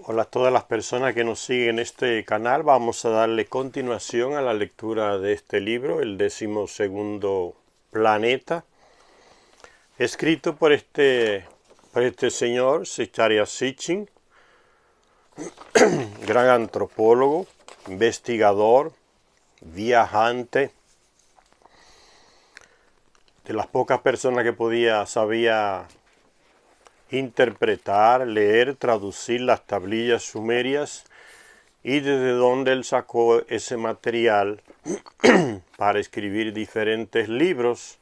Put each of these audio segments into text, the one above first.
Hola a todas las personas que nos siguen en este canal. Vamos a darle continuación a la lectura de este libro, el 12º Planeta, escrito por este señor, Zecharia Sitchin, gran antropólogo, investigador, viajante, de las pocas personas que sabía interpretar, leer, traducir las tablillas sumerias y desde donde él sacó ese material para escribir diferentes libros,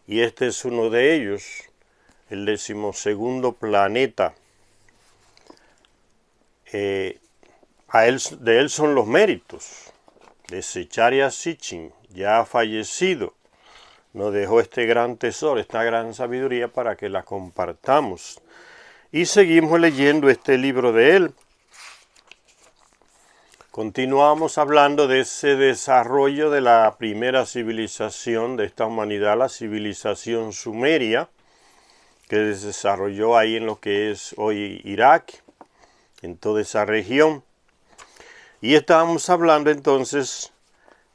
y este es uno de ellos, el 12º Planeta. De él son los méritos de Zecharia Sitchin, ya fallecido. Nos dejó este gran tesoro, esta gran sabiduría para que la compartamos. Y seguimos leyendo este libro de él. Continuamos hablando de ese desarrollo de la primera civilización de esta humanidad, la civilización sumeria, que se desarrolló ahí en lo que es hoy Irak, en toda esa región. Y estábamos hablando entonces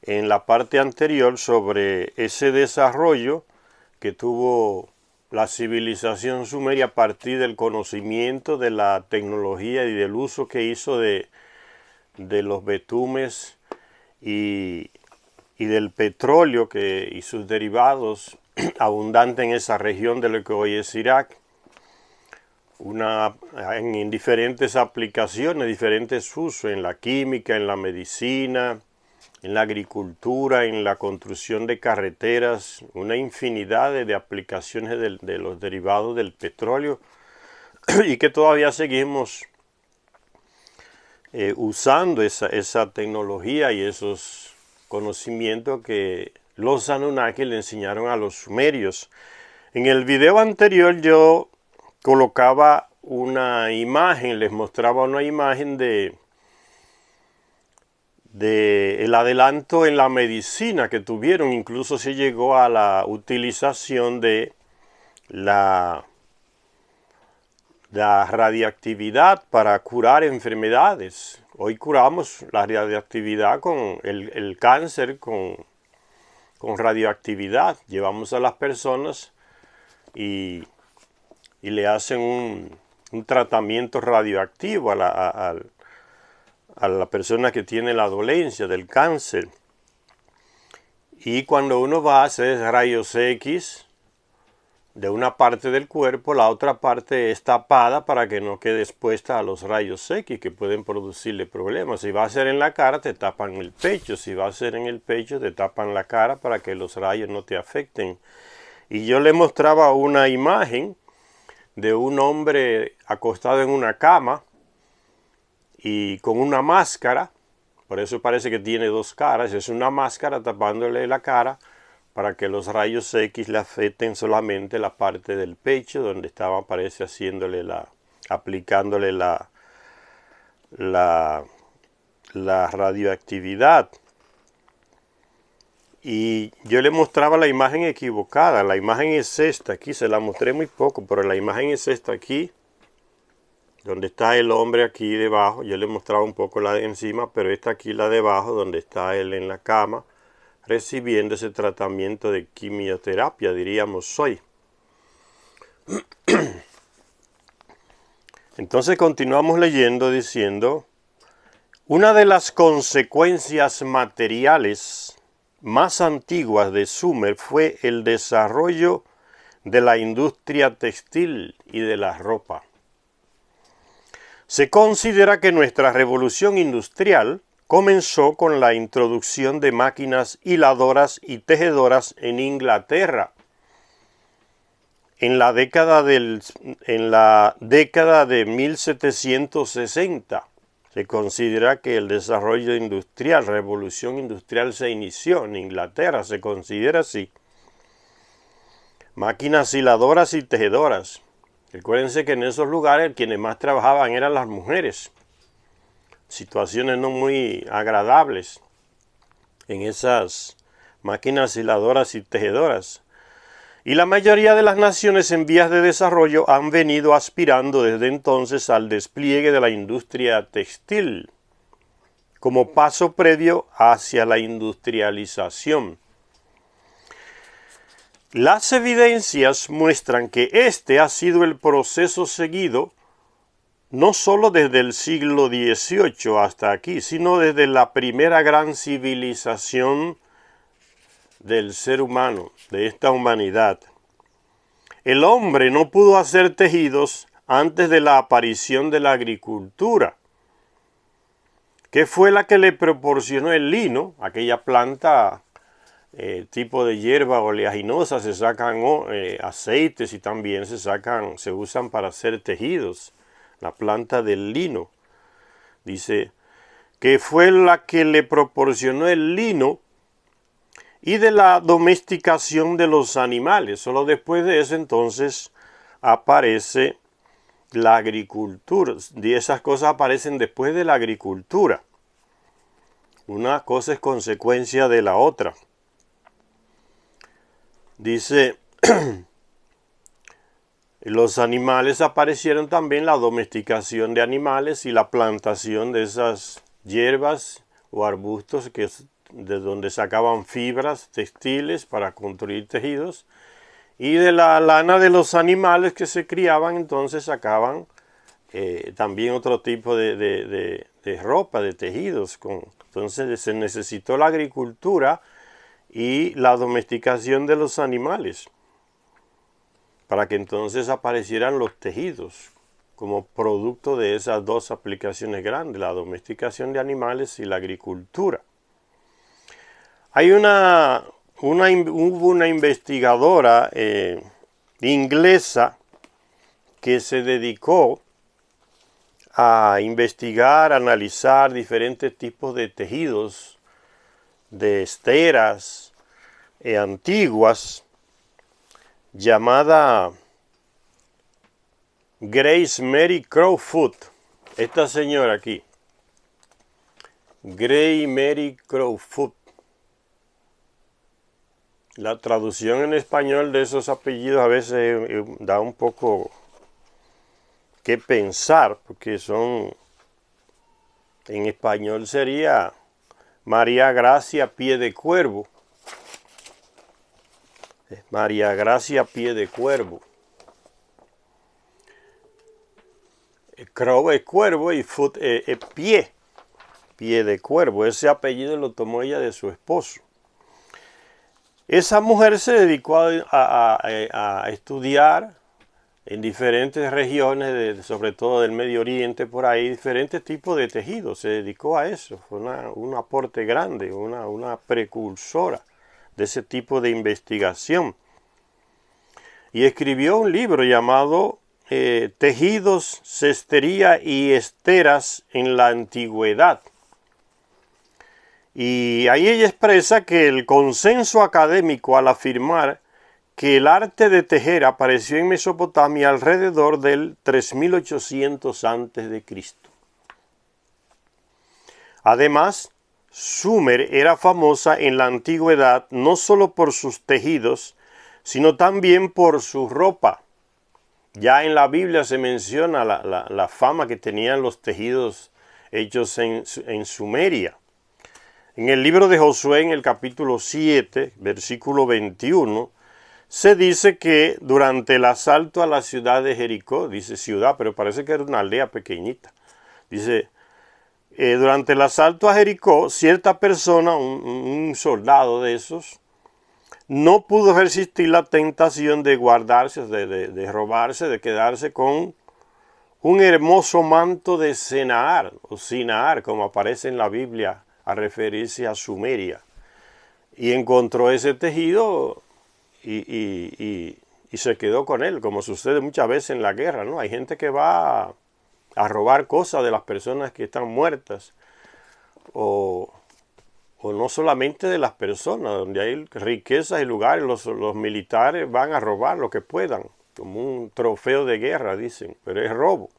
en la parte anterior sobre ese desarrollo que tuvo la civilización sumeria a partir del conocimiento de la tecnología y del uso que hizo de los betumes y del petróleo y sus derivados abundantes en esa región de lo que hoy es Irak, en diferentes aplicaciones, diferentes usos, en la química, en la medicina, en la agricultura, en la construcción de carreteras, una infinidad de aplicaciones de los derivados del petróleo y que todavía seguimos usando esa tecnología y esos conocimientos que los Anunnaki le enseñaron a los sumerios. En el video anterior yo colocaba una imagen, les mostraba una imagen de el adelanto en la medicina que tuvieron. Incluso se llegó a la utilización de la radiactividad para curar enfermedades. Hoy curamos la radiactividad con el cáncer con radioactividad. Llevamos a las personas y le hacen un tratamiento radioactivo a la persona que tiene la dolencia del cáncer. Y cuando uno va a hacer rayos X de una parte del cuerpo, la otra parte es tapada para que no quede expuesta a los rayos X que pueden producirle problemas. Si va a ser en la cara, te tapan el pecho. Si va a ser en el pecho, te tapan la cara para que los rayos no te afecten. Y yo le mostraba una imagen de un hombre acostado en una cama y con una máscara. Por eso parece que tiene dos caras. Es una máscara tapándole la cara para que los rayos X le afecten solamente la parte del pecho, donde estaba, parece, aplicándole la radioactividad. Y yo le mostraba la imagen equivocada. La imagen es esta aquí, se la mostré muy poco, pero la imagen es esta aquí, donde está el hombre aquí debajo. Yo le mostraba un poco la de encima, pero esta aquí, la de abajo, donde está él en la cama, recibiendo ese tratamiento de quimioterapia, diríamos hoy. Entonces continuamos leyendo diciendo: una de las consecuencias materiales más antiguas de Sumer fue el desarrollo de la industria textil y de la ropa. Se considera que nuestra revolución industrial comenzó con la introducción de máquinas hiladoras y tejedoras en Inglaterra en la década de 1760. Se considera que el desarrollo industrial, revolución industrial, se inició en Inglaterra, se considera así. Máquinas hiladoras y tejedoras. Recuérdense que en esos lugares quienes más trabajaban eran las mujeres. Situaciones no muy agradables en esas máquinas hiladoras y tejedoras. Y la mayoría de las naciones en vías de desarrollo han venido aspirando desde entonces al despliegue de la industria textil como paso previo hacia la industrialización. Las evidencias muestran que este ha sido el proceso seguido no solo desde el siglo XVIII hasta aquí, sino desde la primera gran civilización del ser humano, de esta humanidad. El hombre no pudo hacer tejidos antes de la aparición de la agricultura, que fue la que le proporcionó el lino, aquella planta tipo de hierba oleaginosa. Se sacan aceites y también se usan para hacer tejidos. La planta del lino. Dice que fue la que le proporcionó el lino y de la domesticación de los animales. Solo después de eso entonces aparece la agricultura. Y esas cosas aparecen después de la agricultura. Una cosa es consecuencia de la otra. Dice, los animales aparecieron también, la domesticación de animales y la plantación de esas hierbas o arbustos de donde sacaban fibras textiles para construir tejidos. Y de la lana de los animales que se criaban, entonces sacaban también otro tipo de ropa, de tejidos. Entonces se necesitó la agricultura y la domesticación de los animales para que entonces aparecieran los tejidos como producto de esas dos aplicaciones grandes, la domesticación de animales y la agricultura. Hubo una investigadora inglesa que se dedicó a investigar, analizar diferentes tipos de tejidos, de esteras antiguas, llamada Grace Mary Crowfoot. Esta señora aquí, Grace Mary Crowfoot. La traducción en español de esos apellidos a veces da un poco que pensar, porque en español sería María Gracia Pie de Cuervo. María Gracia Pie de Cuervo. Crow es cuervo y foot es pie de cuervo. Ese apellido lo tomó ella de su esposo. Esa mujer se dedicó a estudiar en diferentes regiones, sobre todo del Medio Oriente, por ahí, diferentes tipos de tejidos. Se dedicó a eso. Fue un aporte grande, una precursora de ese tipo de investigación. Y escribió un libro llamado Tejidos, Cestería y Esteras en la Antigüedad. Y ahí ella expresa que el consenso académico al afirmar que el arte de tejer apareció en Mesopotamia alrededor del 3800 a.C. Además, Sumer era famosa en la antigüedad no solo por sus tejidos, sino también por su ropa. Ya en la Biblia se menciona la fama que tenían los tejidos hechos en Sumeria. En el libro de Josué, en el capítulo 7, versículo 21, se dice que durante el asalto a la ciudad de Jericó, dice ciudad, pero parece que era una aldea pequeñita, dice, durante el asalto a Jericó, cierta persona, un soldado de esos, no pudo resistir la tentación de guardarse, de robarse, de quedarse con un hermoso manto de Senaar, o Sinaar, como aparece en la Biblia, a referirse a Sumeria. Y encontró ese tejido y se quedó con él, como sucede muchas veces en la guerra, ¿no? Hay gente que va a robar cosas de las personas que están muertas, o no solamente de las personas, donde hay riquezas y lugares, los militares van a robar lo que puedan, como un trofeo de guerra, dicen, pero es robo.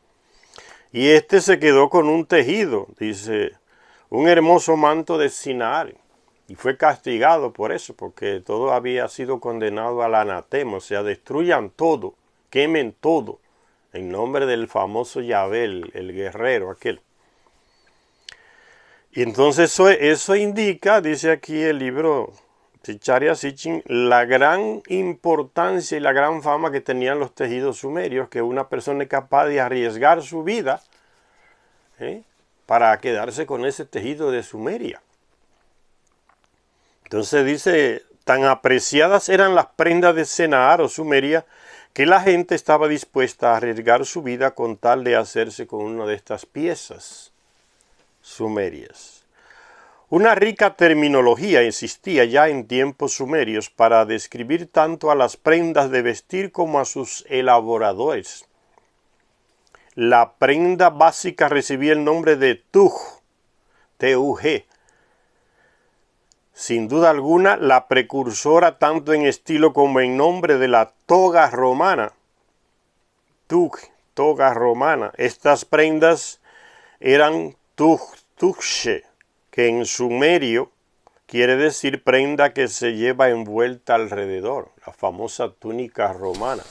Y este se quedó con un tejido, dice, un hermoso manto de Sinaar. Y fue castigado por eso, porque todo había sido condenado al anatema, o sea, destruyan todo, quemen todo, en nombre del famoso Yahvé, el guerrero aquel. Y entonces eso indica, dice aquí el libro Sicharya Sitchin, la gran importancia y la gran fama que tenían los tejidos sumerios, que una persona es capaz de arriesgar su vida para quedarse con ese tejido de Sumeria. Entonces dice, tan apreciadas eran las prendas de Sennaar o Sumeria, que la gente estaba dispuesta a arriesgar su vida con tal de hacerse con una de estas piezas sumerias. Una rica terminología existía ya en tiempos sumerios para describir tanto a las prendas de vestir como a sus elaboradores. La prenda básica recibía el nombre de Tuj, T-U-G. Sin duda alguna, la precursora tanto en estilo como en nombre de la toga romana. Tuj, toga romana. Estas prendas eran tujche, que en sumerio quiere decir prenda que se lleva envuelta alrededor, la famosa túnica romana.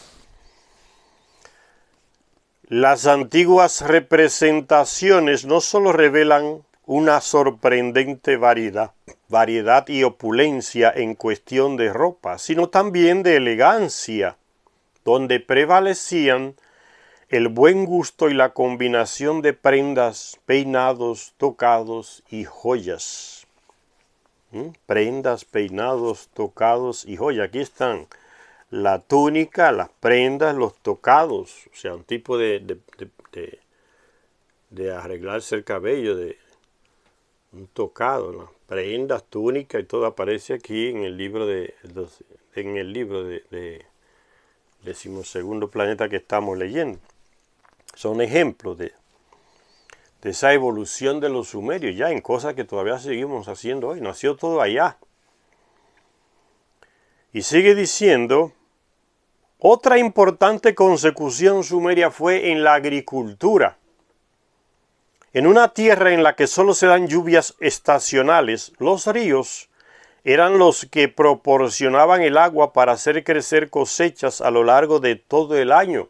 Las antiguas representaciones no solo revelan una sorprendente variedad y opulencia en cuestión de ropa, sino también de elegancia, donde prevalecían el buen gusto y la combinación de prendas, peinados, tocados y joyas. Prendas, peinados, tocados y joyas. Aquí están la túnica, las prendas, los tocados, o sea, un tipo de arreglarse el cabello, de un tocado, ¿no? Prendas, túnica y todo aparece aquí en el libro de 12º planeta que estamos leyendo. Son ejemplos de esa evolución de los sumerios ya en cosas que todavía seguimos haciendo hoy. Nació todo allá. Y sigue diciendo, otra importante consecución sumeria fue en la agricultura. En una tierra en la que solo se dan lluvias estacionales, los ríos eran los que proporcionaban el agua para hacer crecer cosechas a lo largo de todo el año.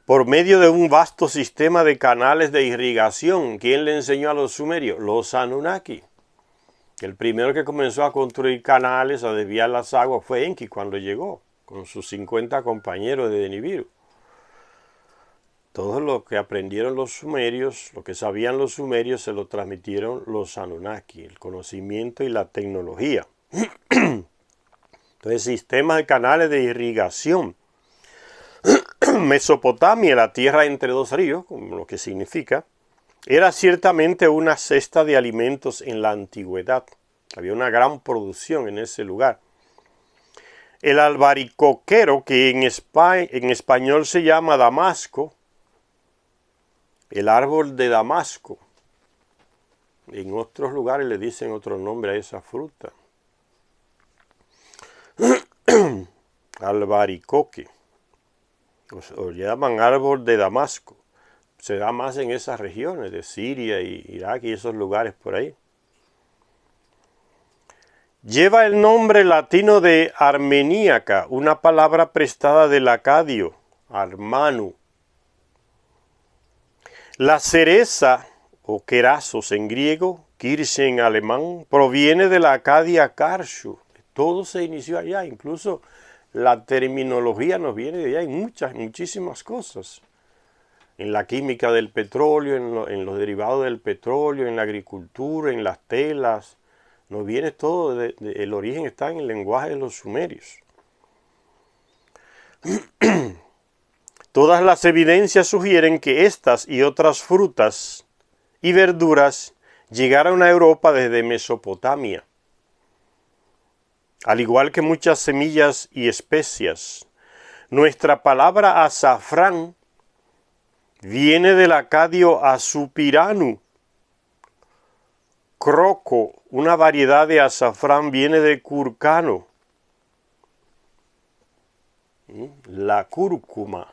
Por medio de un vasto sistema de canales de irrigación. ¿Quién le enseñó a los sumerios? Los Anunnaki. El primero que comenzó a construir canales, a desviar las aguas, fue Enki cuando llegó, con sus 50 compañeros de Nibiru. Todo lo que aprendieron los sumerios, lo que sabían los sumerios, se lo transmitieron los Anunnaki, el conocimiento y la tecnología. Entonces, sistemas de canales de irrigación. Mesopotamia, la tierra entre dos ríos, como lo que significa, era ciertamente una cesta de alimentos en la antigüedad. Había una gran producción en ese lugar. El albaricoquero, que en español se llama damasco, el árbol de Damasco. En otros lugares le dicen otro nombre a esa fruta. Albaricoque. O llaman árbol de Damasco. Se da más en esas regiones de Siria y Irak y esos lugares por ahí. Lleva el nombre latino de armeníaca, una palabra prestada del acadio, armanu. La cereza, o kerazos en griego, kirsche en alemán, proviene de la acadia karshu. Todo se inició allá, incluso la terminología nos viene de allá en muchísimas cosas. En la química del petróleo, en los derivados del petróleo, en la agricultura, en las telas. Nos viene todo, el origen está en el lenguaje de los sumerios. Todas las evidencias sugieren que estas y otras frutas y verduras llegaron a Europa desde Mesopotamia. Al igual que muchas semillas y especias, nuestra palabra azafrán viene del acadio azupiranu. Croco, una variedad de azafrán, viene de curcano. La cúrcuma,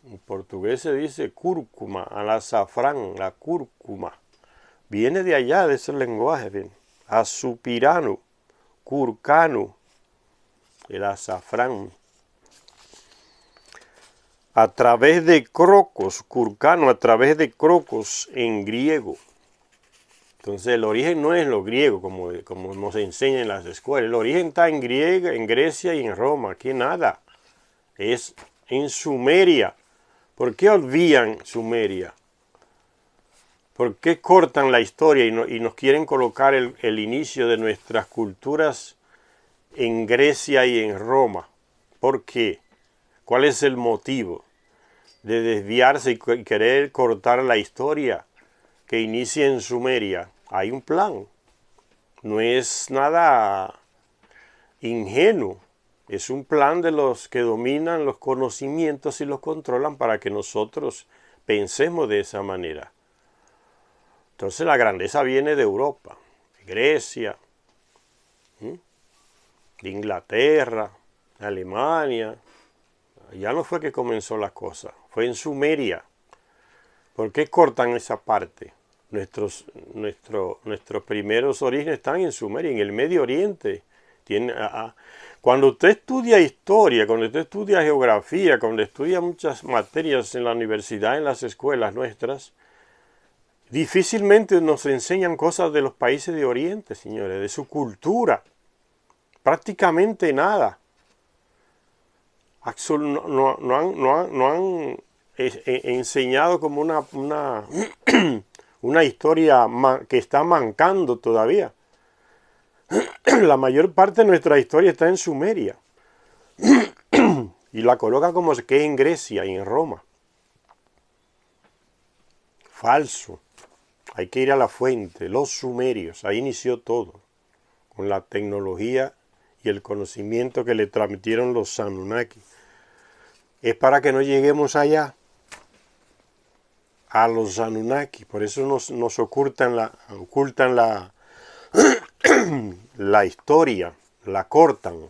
en portugués se dice cúrcuma, al azafrán, la cúrcuma, Viene de allá, de ese lenguaje, bien. Azupirano, curcano, el azafrán. A través de crocos, curcano, a través de crocos en griego. Entonces el origen no es lo griego, como nos enseñan en las escuelas. El origen está en Grecia y en Roma. Aquí nada. Es en Sumeria. ¿Por qué olvidan Sumeria? ¿Por qué cortan la historia y nos quieren colocar el inicio de nuestras culturas en Grecia y en Roma? ¿Por qué? ¿Cuál es el motivo de desviarse y querer cortar la historia que inicia en Sumeria? Hay un plan. No es nada ingenuo. Es un plan de los que dominan los conocimientos y los controlan para que nosotros pensemos de esa manera. Entonces la grandeza viene de Europa, de Grecia, de Inglaterra, de Alemania. Ya no fue que comenzó la cosa, fue en Sumeria. ¿Por qué cortan esa parte? Nuestros primeros orígenes están en Sumeria, en el Medio Oriente. Cuando usted estudia historia, cuando usted estudia geografía, cuando estudia muchas materias en la universidad, en las escuelas nuestras, difícilmente nos enseñan cosas de los países de Oriente, señores, de su cultura. Prácticamente nada. No han enseñado como una historia que está mancando todavía. La mayor parte de nuestra historia está en Sumeria. Y la colocan como que es en Grecia y en Roma. Falso. Hay que ir a la fuente, los sumerios. Ahí inició todo. Con la tecnología y el conocimiento que le transmitieron los Anunnaki. Es para que no lleguemos allá, a los Anunnaki. Por eso nos ocultan la historia, la cortan.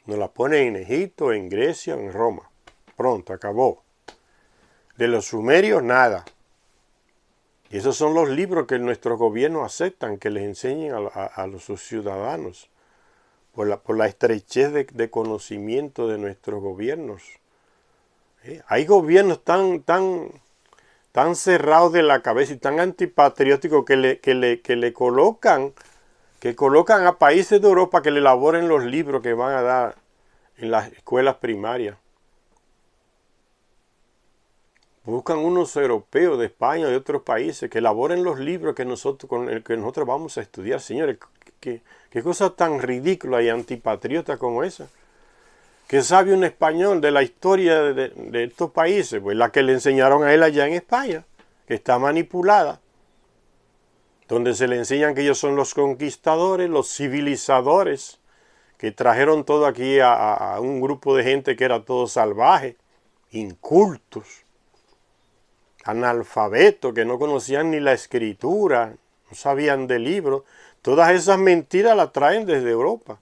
Nos la ponen en Egipto, en Grecia, en Roma. Pronto, acabó. De los sumerios, nada. Y esos son los libros que nuestros gobiernos aceptan, que les enseñen a sus ciudadanos. Por la estrechez de conocimiento de nuestros gobiernos. Hay gobiernos tan cerrados de la cabeza y tan antipatrióticos que colocan a países de Europa que le elaboren los libros que van a dar en las escuelas primarias. Buscan unos europeos de España o de otros países que elaboren los libros con el que nosotros vamos a estudiar. Señores, ¿qué cosa tan ridícula y antipatriota como esa? ¿Qué sabe un español de la historia de estos países? Pues la que le enseñaron a él allá en España, que está manipulada, donde se le enseñan que ellos son los conquistadores, los civilizadores, que trajeron todo aquí a un grupo de gente que era todo salvaje, incultos, analfabetos, que no conocían ni la escritura, no sabían de libros. Todas esas mentiras las traen desde Europa.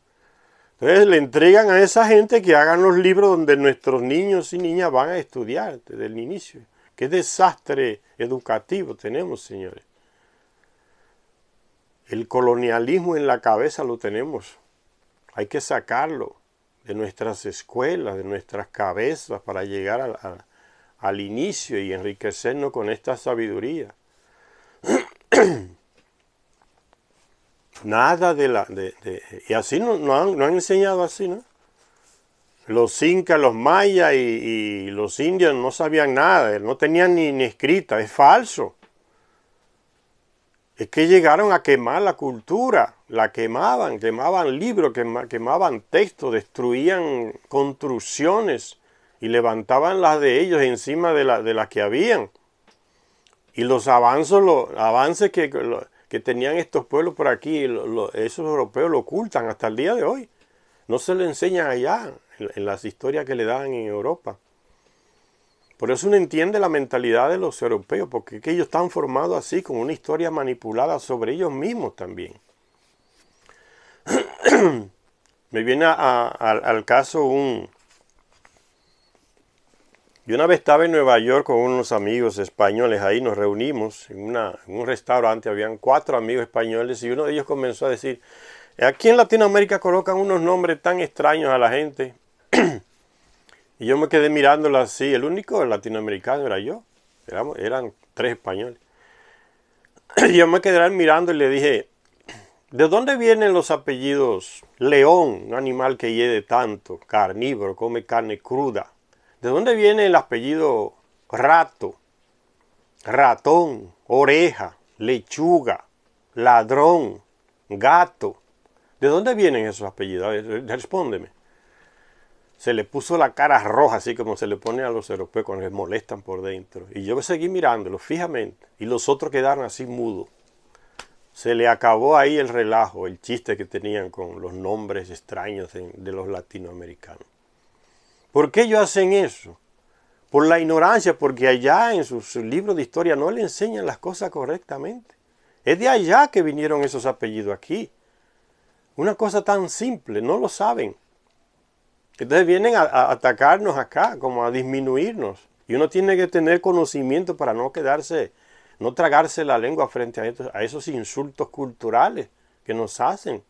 Entonces le entregan a esa gente que hagan los libros donde nuestros niños y niñas van a estudiar desde el inicio. Qué desastre educativo tenemos, señores. El colonialismo en la cabeza lo tenemos. Hay que sacarlo de nuestras escuelas, de nuestras cabezas, para llegar al inicio y enriquecernos con esta sabiduría. Nada y así no han enseñado así, ¿no? Los incas, los mayas y los indios no sabían nada, no tenían ni escrita, es falso. Es que llegaron a quemar la cultura, la quemaban libros, quemaban textos, destruían construcciones y levantaban las de ellos encima de las que habían. Y los avances que tenían estos pueblos por aquí, esos europeos lo ocultan hasta el día de hoy. No se lo enseñan allá, en las historias que le dan en Europa. Por eso uno entiende la mentalidad de los europeos, porque es que ellos están formados así, con una historia manipulada sobre ellos mismos también. Me viene al caso Yo una vez estaba en Nueva York con unos amigos españoles, ahí nos reunimos en un restaurante, habían 4 amigos españoles y uno de ellos comenzó a decir, aquí en Latinoamérica colocan unos nombres tan extraños a la gente. Y yo me quedé mirándolo así, el único latinoamericano era yo, eran 3 españoles. Y yo me quedé mirando y le dije, ¿de dónde vienen los apellidos León, un animal que hiede tanto, carnívoro, come carne cruda? ¿De dónde viene el apellido Rato, Ratón, Oreja, Lechuga, Ladrón, Gato? ¿De dónde vienen esos apellidos? A ver, respóndeme. Se le puso la cara roja, así como se le pone a los europeos cuando les molestan por dentro. Y yo seguí mirándolo fijamente. Y los otros quedaron así mudos. Se le acabó ahí el relajo, el chiste que tenían con los nombres extraños de los latinoamericanos. ¿Por qué ellos hacen eso? Por la ignorancia, porque allá en sus libros de historia no le enseñan las cosas correctamente. Es de allá que vinieron esos apellidos aquí. Una cosa tan simple, no lo saben. Entonces vienen a atacarnos acá, como a disminuirnos. Y uno tiene que tener conocimiento para no tragarse la lengua frente a esos insultos culturales que nos hacen.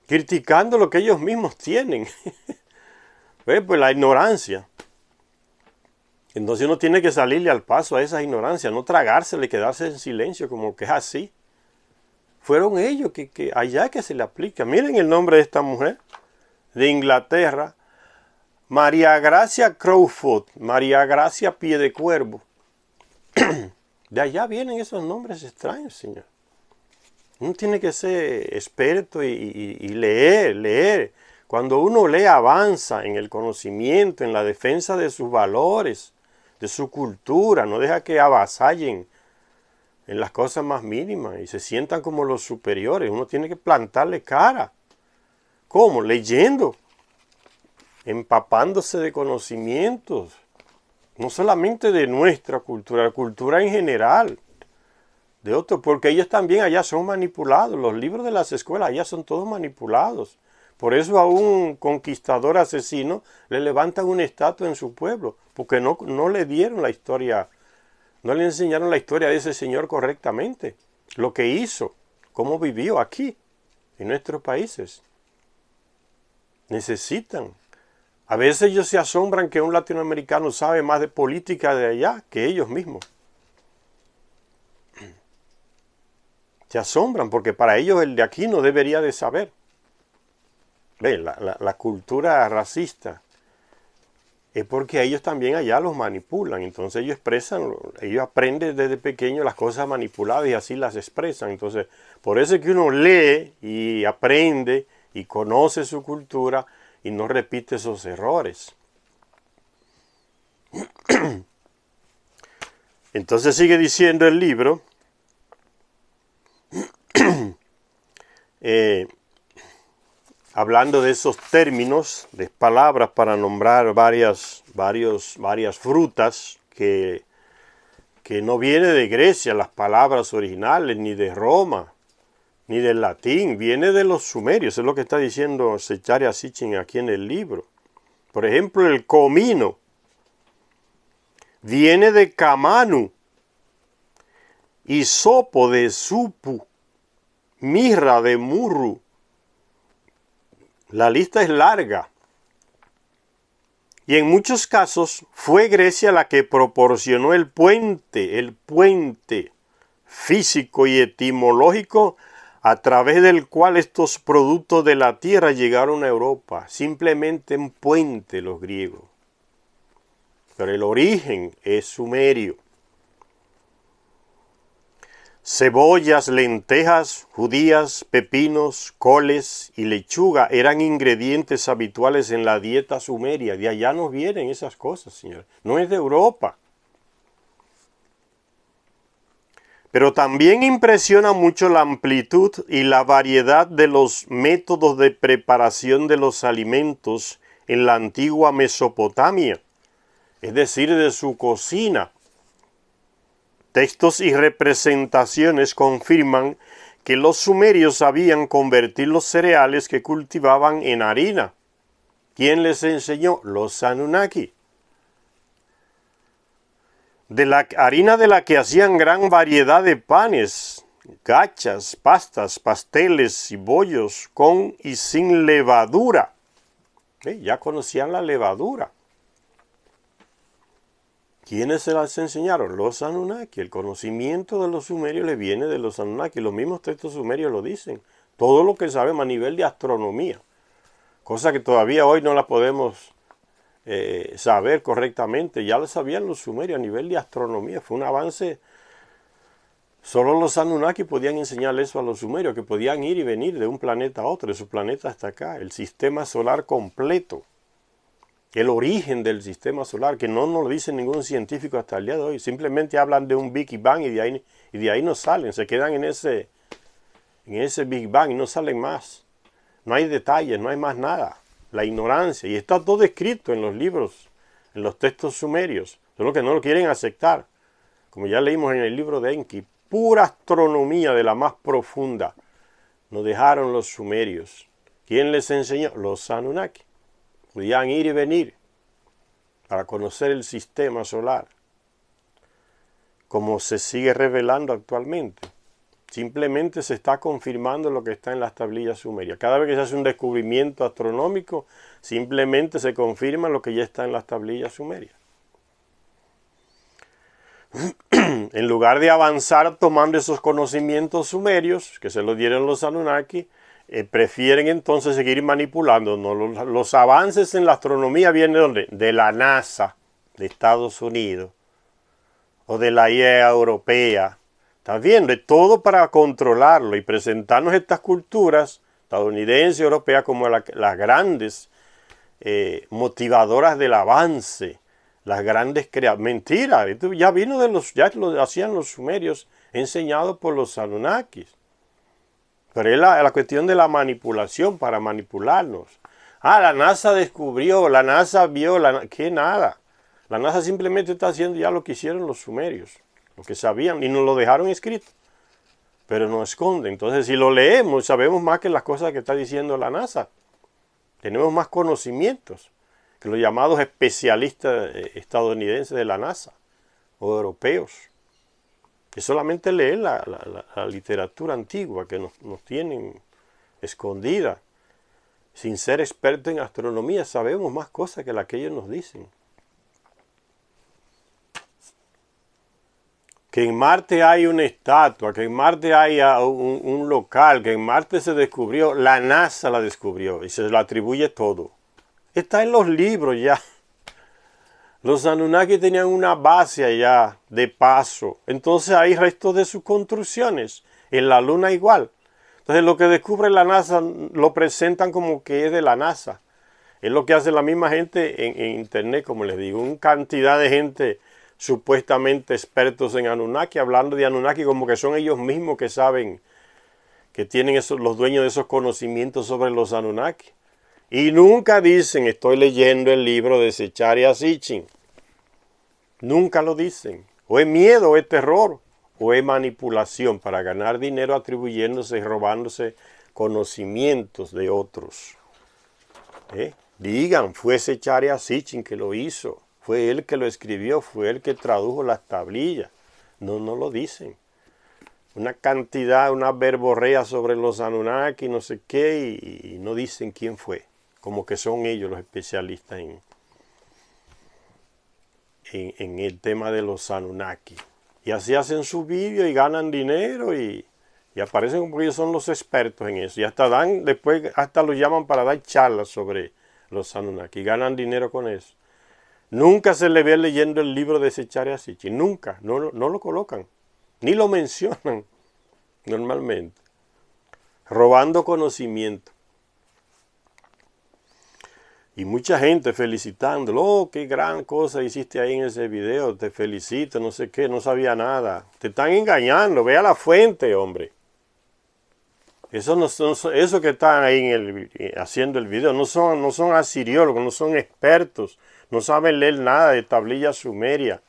Criticando lo que ellos mismos tienen. Pues la ignorancia. Entonces uno tiene que salirle al paso a esa ignorancia, no tragársela y quedarse en silencio como que es así. Fueron ellos que allá que se le aplica. Miren el nombre de esta mujer de Inglaterra, María Gracia Crowfoot, María Gracia Pie de Cuervo. De allá vienen esos nombres extraños, señor. Uno tiene que ser experto y leer. Cuando uno lee, avanza en el conocimiento, en la defensa de sus valores, de su cultura. No deja que avasallen en las cosas más mínimas y se sientan como los superiores. Uno tiene que plantarle cara. ¿Cómo? Leyendo, empapándose de conocimientos. No solamente de nuestra cultura, la cultura en general. De otros, porque ellos también allá son manipulados. Los libros de las escuelas allá son todos manipulados. Por eso a un conquistador asesino le levantan una estatua en su pueblo, porque no le dieron la historia, no le enseñaron la historia de ese señor correctamente, lo que hizo, cómo vivió aquí, en nuestros países. Necesitan. A veces ellos se asombran que un latinoamericano sabe más de política de allá que ellos mismos. Se asombran porque para ellos el de aquí no debería de saber. Ven, la cultura racista es porque ellos también allá los manipulan. Entonces ellos aprenden desde pequeños las cosas manipuladas y así las expresan. Entonces, por eso es que uno lee y aprende y conoce su cultura y no repite esos errores. Entonces sigue diciendo el libro, hablando de esos términos, de palabras para nombrar varias frutas que no viene de Grecia, las palabras originales, ni de Roma, ni del latín, viene de los sumerios, es lo que está diciendo Zecharia Sitchin aquí en el libro. Por ejemplo, el comino viene de camanu, hisopo de supu, mirra de murru. La lista es larga. Y en muchos casos fue Grecia la que proporcionó el puente físico y etimológico a través del cual estos productos de la tierra llegaron a Europa. Simplemente un puente los griegos. Pero el origen es sumerio. Cebollas, lentejas, judías, pepinos, coles y lechuga eran ingredientes habituales en la dieta sumeria. De allá nos vienen esas cosas, señor. No es de Europa. Pero también impresiona mucho la amplitud y la variedad de los métodos de preparación de los alimentos en la antigua Mesopotamia, es decir, de su cocina. Textos y representaciones confirman que los sumerios sabían convertir los cereales que cultivaban en harina. ¿Quién les enseñó? Los Anunnaki. de la harina de la que hacían gran variedad de panes, gachas, pastas, pasteles y bollos con y sin levadura. Ya conocían la levadura. ¿Quiénes se las enseñaron? Los Anunnaki. El conocimiento de los sumerios le viene de los Anunnaki. Los mismos textos sumerios lo dicen. Todo lo que sabemos a nivel de astronomía. Cosa que todavía hoy no la podemos saber correctamente. Ya lo sabían los sumerios a nivel de astronomía. Fue un avance. Solo los Anunnaki podían enseñar eso a los sumerios, que podían ir y venir de un planeta a otro, de su planeta hasta acá. El sistema solar completo. El origen del sistema solar, que no nos lo dice ningún científico hasta el día de hoy. Simplemente hablan de un Big Bang y de ahí no salen. Se quedan en ese Big Bang y no salen más. No hay detalles, no hay más nada. La ignorancia. Y está todo escrito en los libros, en los textos sumerios. Solo que no lo quieren aceptar. Como ya leímos en el libro de Enki, pura astronomía de la más profunda. Nos dejaron los sumerios. ¿Quién les enseñó? Los Anunnaki. Podían ir y venir para conocer el sistema solar, como se sigue revelando actualmente. Simplemente se está confirmando lo que está en las tablillas sumerias. Cada vez que se hace un descubrimiento astronómico, simplemente se confirma lo que ya está en las tablillas sumerias. En lugar de avanzar tomando esos conocimientos sumerios, que se los dieron los Anunnaki, prefieren entonces seguir manipulando. ¿No? Los avances en la astronomía vienen ¿de dónde? De la NASA, de Estados Unidos, o de la IEA europea. ¿Estás viendo? De todo para controlarlo y presentarnos estas culturas estadounidenses y europeas como las grandes motivadoras del avance, las grandes creadoras. Mentira, esto ya vino ya lo hacían los sumerios, enseñado por los Anunnakis. Pero es la cuestión de la manipulación para manipularnos. La NASA descubrió, la NASA vio, ¿qué nada? La NASA simplemente está haciendo ya lo que hicieron los sumerios, lo que sabían, y nos lo dejaron escrito. Pero nos esconden. Entonces, si lo leemos, sabemos más que las cosas que está diciendo la NASA. Tenemos más conocimientos que los llamados especialistas estadounidenses de la NASA o europeos. Es solamente leer la literatura antigua que nos tienen escondida. Sin ser expertos en astronomía, sabemos más cosas que las que ellos nos dicen. Que en Marte hay una estatua, que en Marte hay un local, que en Marte se descubrió, la NASA la descubrió y se le atribuye todo. Está en los libros ya. Los Anunnaki tenían una base allá de paso. Entonces hay restos de sus construcciones. En la Luna igual. Entonces lo que descubre la NASA lo presentan como que es de la NASA. Es lo que hace la misma gente en Internet, como les digo. Una cantidad de gente supuestamente expertos en Anunnaki, hablando de Anunnaki como que son ellos mismos que saben, que tienen los dueños de esos conocimientos sobre los Anunnaki. Y nunca dicen, estoy leyendo el libro de Zecharia Sitchin. Nunca lo dicen. O es miedo, o es terror, o es manipulación para ganar dinero atribuyéndose y robándose conocimientos de otros. Digan, fue Zecharia Sitchin que lo hizo. Fue él que lo escribió, fue él que tradujo las tablillas. No lo dicen. Una cantidad, una verborrea sobre los Anunnaki, no sé qué, y no dicen quién fue. Como que son ellos los especialistas en el tema de los Anunnaki. Y así hacen su vídeo y ganan dinero y aparecen como que ellos son los expertos en eso. Y después hasta los llaman para dar charlas sobre los Anunnaki. Ganan dinero con eso. Nunca se le ve leyendo el libro de Zecharia Sitchin. Nunca. No lo colocan. Ni lo mencionan normalmente. Robando conocimiento. Y mucha gente felicitándolo. Oh, qué gran cosa hiciste ahí en ese video. Te felicito, no sé qué, no sabía nada. Te están engañando. Ve a la fuente, hombre. Eso que están ahí haciendo el video no son asiriólogos, no son expertos. No saben leer nada de tablilla sumeria.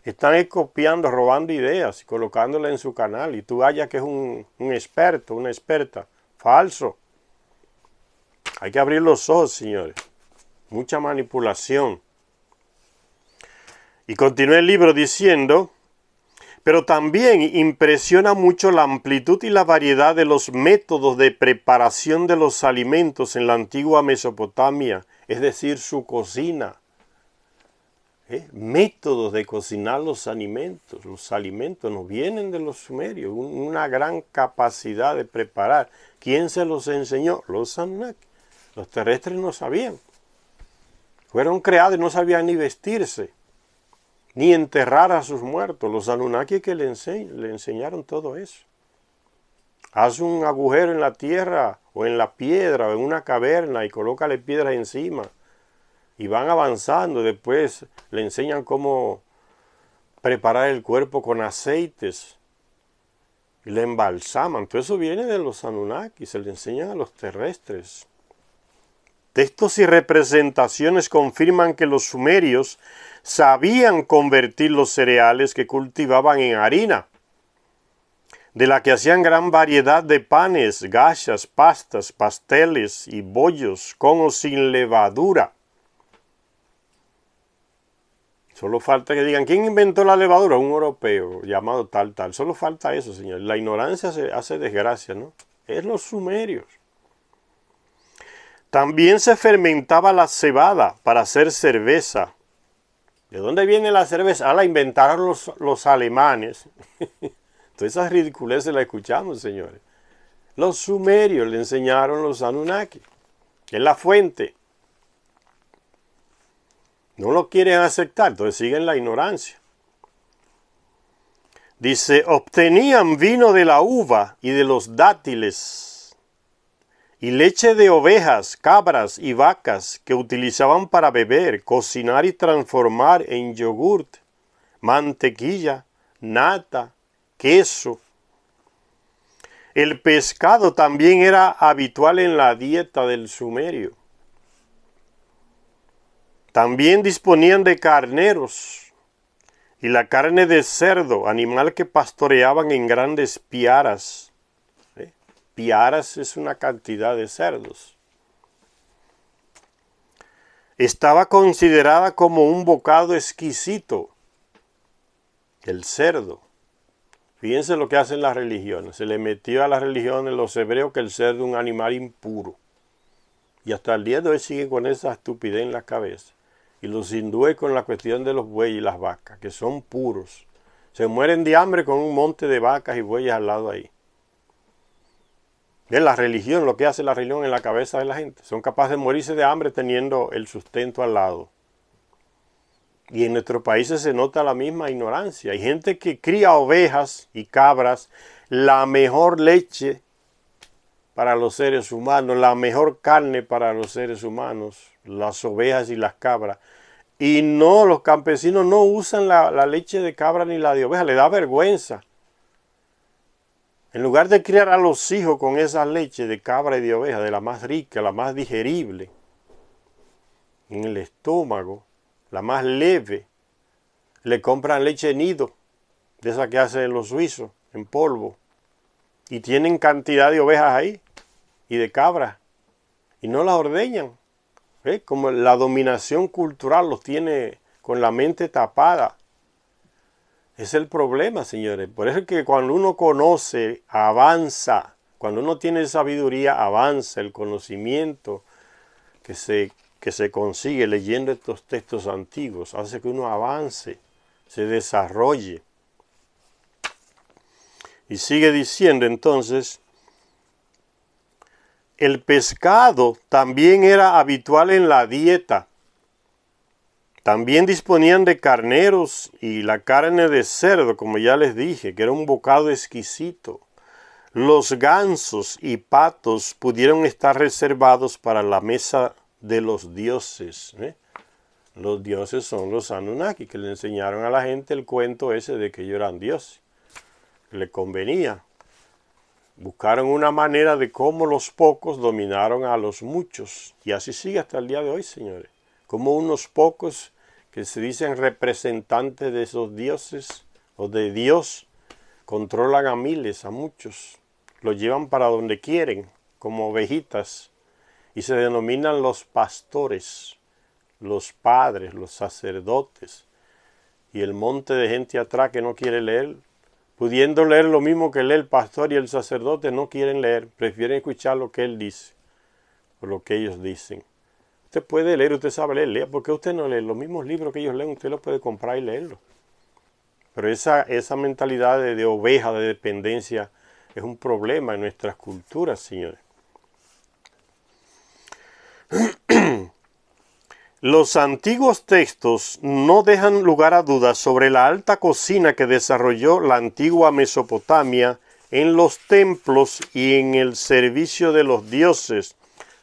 Están copiando, robando ideas y colocándolas en su canal. Y tú hallas que es un experto, una experta. Falso. Hay que abrir los ojos, señores. Mucha manipulación. Y continúa el libro diciendo, pero también impresiona mucho la amplitud y la variedad de los métodos de preparación de los alimentos en la antigua Mesopotamia, es decir, su cocina. Métodos de cocinar los alimentos. Los alimentos no vienen de los sumerios, una gran capacidad de preparar. ¿Quién se los enseñó? Los Anunnaki. Los terrestres no sabían. Fueron creados y no sabían ni vestirse, ni enterrar a sus muertos. Los Anunnaki que le enseñaron todo eso. Haz un agujero en la tierra o en la piedra o en una caverna y colócale piedras encima. Y van avanzando, después le enseñan cómo preparar el cuerpo con aceites. Y le embalsaman. Todo eso viene de los Anunnaki, se le enseñan a los terrestres. Textos y representaciones confirman que los sumerios sabían convertir los cereales que cultivaban en harina, de la que hacían gran variedad de panes, gachas, pastas, pasteles y bollos, con o sin levadura. Solo falta que digan, ¿quién inventó la levadura? Un europeo llamado tal. Solo falta eso, señor. La ignorancia hace desgracia, ¿no? Es los sumerios. También se fermentaba la cebada para hacer cerveza. ¿De dónde viene la cerveza? La inventaron los alemanes. Todas esas ridiculeces las escuchamos, señores. Los sumerios le enseñaron los Anunnaki. Es la fuente. No lo quieren aceptar, entonces siguen la ignorancia. Dice, obtenían vino de la uva y de los dátiles, y leche de ovejas, cabras y vacas que utilizaban para beber, cocinar y transformar en yogurt, mantequilla, nata, queso. El pescado también era habitual en la dieta del sumerio. También disponían de carneros y la carne de cerdo, animal que pastoreaban en grandes piaras. Piaras es una cantidad de cerdos. Estaba considerada como un bocado exquisito, el cerdo. Fíjense lo que hacen las religiones. Se le metió a las religiones los hebreos que el cerdo es un animal impuro. Y hasta el día de hoy siguen con esa estupidez en la cabeza. Y los hindúes con la cuestión de los bueyes y las vacas, que son puros. Se mueren de hambre con un monte de vacas y bueyes al lado ahí. Es la religión, lo que hace la religión en la cabeza de la gente. Son capaces de morirse de hambre teniendo el sustento al lado. Y en nuestros países se nota la misma ignorancia. Hay gente que cría ovejas y cabras, la mejor leche para los seres humanos, la mejor carne para los seres humanos, las ovejas y las cabras. Y no, los campesinos no usan la leche de cabra ni la de oveja, le da vergüenza. En lugar de criar a los hijos con esa leche de cabra y de oveja, de la más rica, la más digerible, en el estómago, la más leve, le compran leche nido, de esa que hacen los suizos, en polvo. Y tienen cantidad de ovejas ahí, y de cabras, y no las ordeñan. Como la dominación cultural los tiene con la mente tapada. Es el problema, señores. Por eso es que cuando uno conoce, avanza. Cuando uno tiene sabiduría, avanza. El conocimiento que se consigue leyendo estos textos antiguos hace que uno avance, se desarrolle. Y sigue diciendo entonces, el pescado también era habitual en la dieta. También disponían de carneros y la carne de cerdo, como ya les dije, que era un bocado exquisito. Los gansos y patos pudieron estar reservados para la mesa de los dioses. Los dioses son los Anunnaki, que le enseñaron a la gente el cuento ese de que ellos eran dioses. Le convenía. Buscaron una manera de cómo los pocos dominaron a los muchos. Y así sigue hasta el día de hoy, señores. Como unos pocos que se dicen representantes de esos dioses o de Dios controlan a miles, a muchos. Los llevan para donde quieren, como ovejitas. Y se denominan los pastores, los padres, los sacerdotes. y el monte de gente atrás que no quiere leer. Pudiendo leer lo mismo que lee el pastor y el sacerdote, no quieren leer, prefieren escuchar lo que él dice, o lo que ellos dicen. Usted puede leer, usted sabe leer, lea. ¿Por qué usted no lee los mismos libros que ellos leen? Usted los puede comprar y leerlos. Pero esa mentalidad de oveja, de dependencia, es un problema en nuestras culturas, señores. Los antiguos textos no dejan lugar a dudas sobre la alta cocina que desarrolló la antigua Mesopotamia en los templos y en el servicio de los dioses.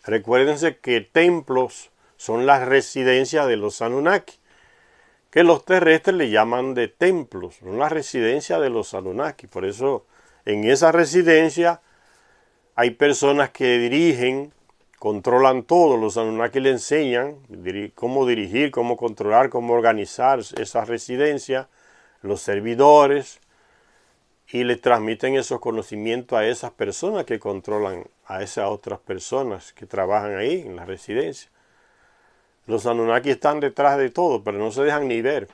Recuérdense que templos son las residencias de los Anunnaki, que los terrestres le llaman de templos, son las residencias de los Anunnaki. Por eso en esa residencia hay personas que dirigen, controlan todo. Los Anunnaki le enseñan cómo dirigir, cómo controlar, cómo organizar esa residencia, los servidores, y le transmiten esos conocimientos a esas personas que controlan a esas otras personas que trabajan ahí en la residencia. Los Anunnaki están detrás de todo, pero no se dejan ni ver.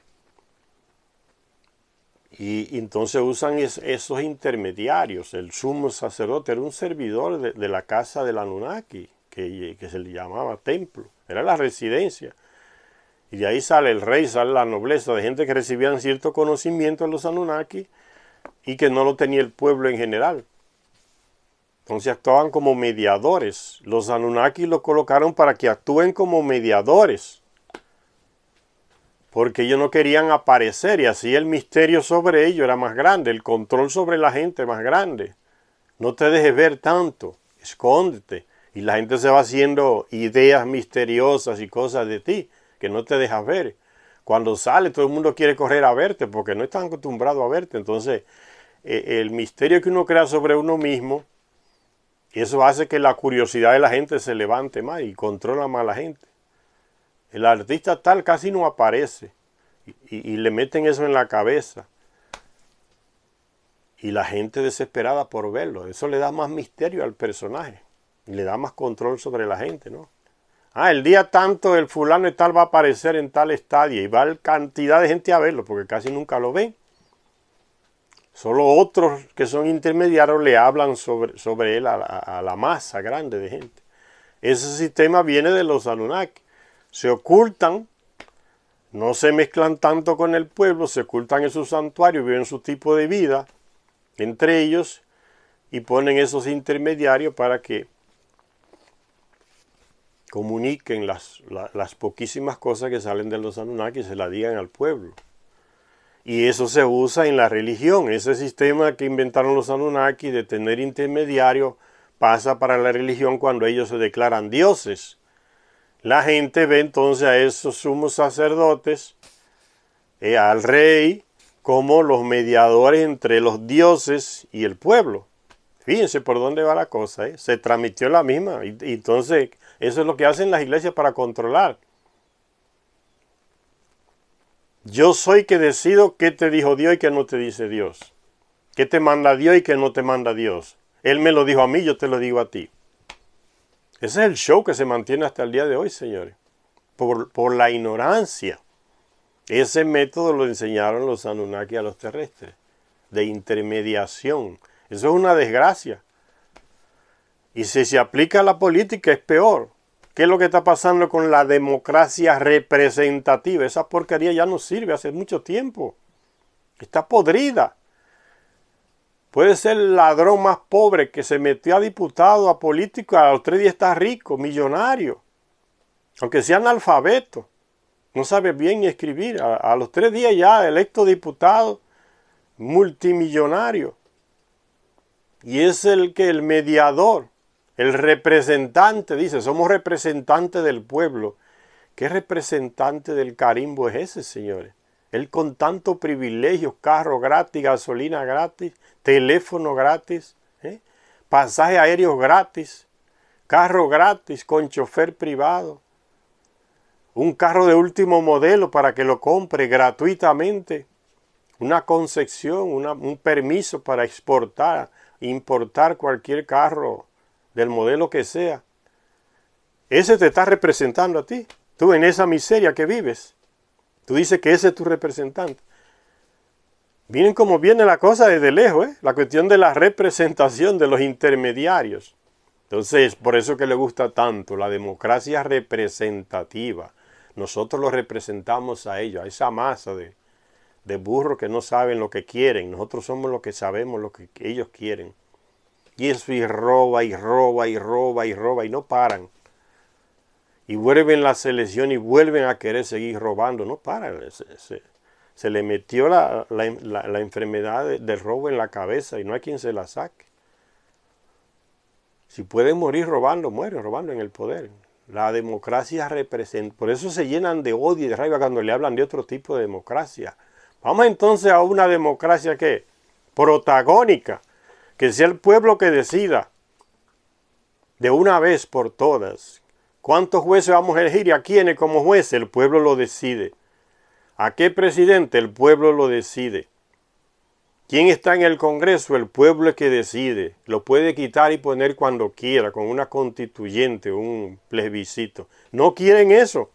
Y entonces usan esos intermediarios. El sumo sacerdote era un servidor de la casa del Anunnaki, que se le llamaba templo, era la residencia. Y de ahí sale el rey, sale la nobleza, de gente que recibían cierto conocimiento de los Anunnaki y que no lo tenía el pueblo en general. Entonces actuaban como mediadores. Los Anunnaki los colocaron para que actúen como mediadores, porque ellos no querían aparecer, y así el misterio sobre ellos era más grande, el control sobre la gente más grande. No te dejes ver tanto, escóndete. Y la gente se va haciendo ideas misteriosas y cosas de ti que no te dejas ver. Cuando sale, todo el mundo quiere correr a verte porque no están acostumbrados a verte. Entonces, el misterio que uno crea sobre uno mismo, eso hace que la curiosidad de la gente se levante más y controla más a la gente. El artista tal casi no aparece y le meten eso en la cabeza. Y la gente desesperada por verlo. Eso le da más misterio al personaje. Y le da más control sobre la gente, ¿no? El día tanto el fulano y tal va a aparecer en tal estadio y va cantidad de gente a verlo porque casi nunca lo ven. Solo otros que son intermediarios le hablan sobre él a la masa grande de gente. Ese sistema viene de los Anunnaki. Se ocultan, no se mezclan tanto con el pueblo, se ocultan en sus santuarios, viven su tipo de vida entre ellos y ponen esos intermediarios para que comuniquen las poquísimas cosas que salen de los Anunnaki y se las digan al pueblo. Y eso se usa en la religión. Ese sistema que inventaron los Anunnaki de tener intermediarios pasa para la religión cuando ellos se declaran dioses. La gente ve entonces a esos sumos sacerdotes, al rey, como los mediadores entre los dioses y el pueblo. Fíjense por dónde va la cosa, se transmitió la misma. Y entonces eso es lo que hacen las iglesias para controlar. Yo soy que decido qué te dijo Dios y qué no te dice Dios. Qué te manda Dios y qué no te manda Dios. Él me lo dijo a mí, yo te lo digo a ti. Ese es el show que se mantiene hasta el día de hoy, señores. Por la ignorancia. Ese método lo enseñaron los Anunnaki a los terrestres. De intermediación. Eso es una desgracia. Y si se aplica a la política es peor. ¿Qué es lo que está pasando con la democracia representativa? Esa porquería ya no sirve hace mucho tiempo. Está podrida. Puede ser el ladrón más pobre que se metió a diputado, a político, a los 3 días está rico, millonario. Aunque sea analfabeto. No sabe bien ni escribir. A los 3 días ya electo diputado, multimillonario. Y es el mediador. El representante, dice, somos representantes del pueblo. ¿Qué representante del carimbo es ese, señores? Él con tanto privilegio, carro gratis, gasolina gratis, teléfono gratis, pasaje aéreo gratis, carro gratis con chofer privado, un carro de último modelo para que lo compre gratuitamente, una concesión, un permiso para exportar, importar cualquier carro del modelo que sea. Ese te está representando a ti. Tú en esa miseria que vives. Tú dices que ese es tu representante. Miren cómo viene la cosa desde lejos, la cuestión de la representación de los intermediarios. Entonces, por eso que le gusta tanto la democracia representativa. Nosotros los representamos a ellos, a esa masa de burros que no saben lo que quieren. Nosotros somos los que sabemos lo que ellos quieren. Y eso y roba y roba y roba y roba y no paran. Y vuelven la selección y vuelven a querer seguir robando, no paran. Se le metió la enfermedad del robo en la cabeza y no hay quien se la saque. Si puede morir robando, muere robando en el poder. La democracia representa, por eso se llenan de odio y de rabia cuando le hablan de otro tipo de democracia. Vamos entonces a una democracia que protagónica, que sea el pueblo que decida de una vez por todas. ¿Cuántos jueces vamos a elegir y a quiénes como jueces? El pueblo lo decide. ¿A qué presidente? El pueblo lo decide. ¿Quién está en el Congreso? El pueblo es que decide. Lo puede quitar y poner cuando quiera, con una constituyente, un plebiscito. No quieren eso.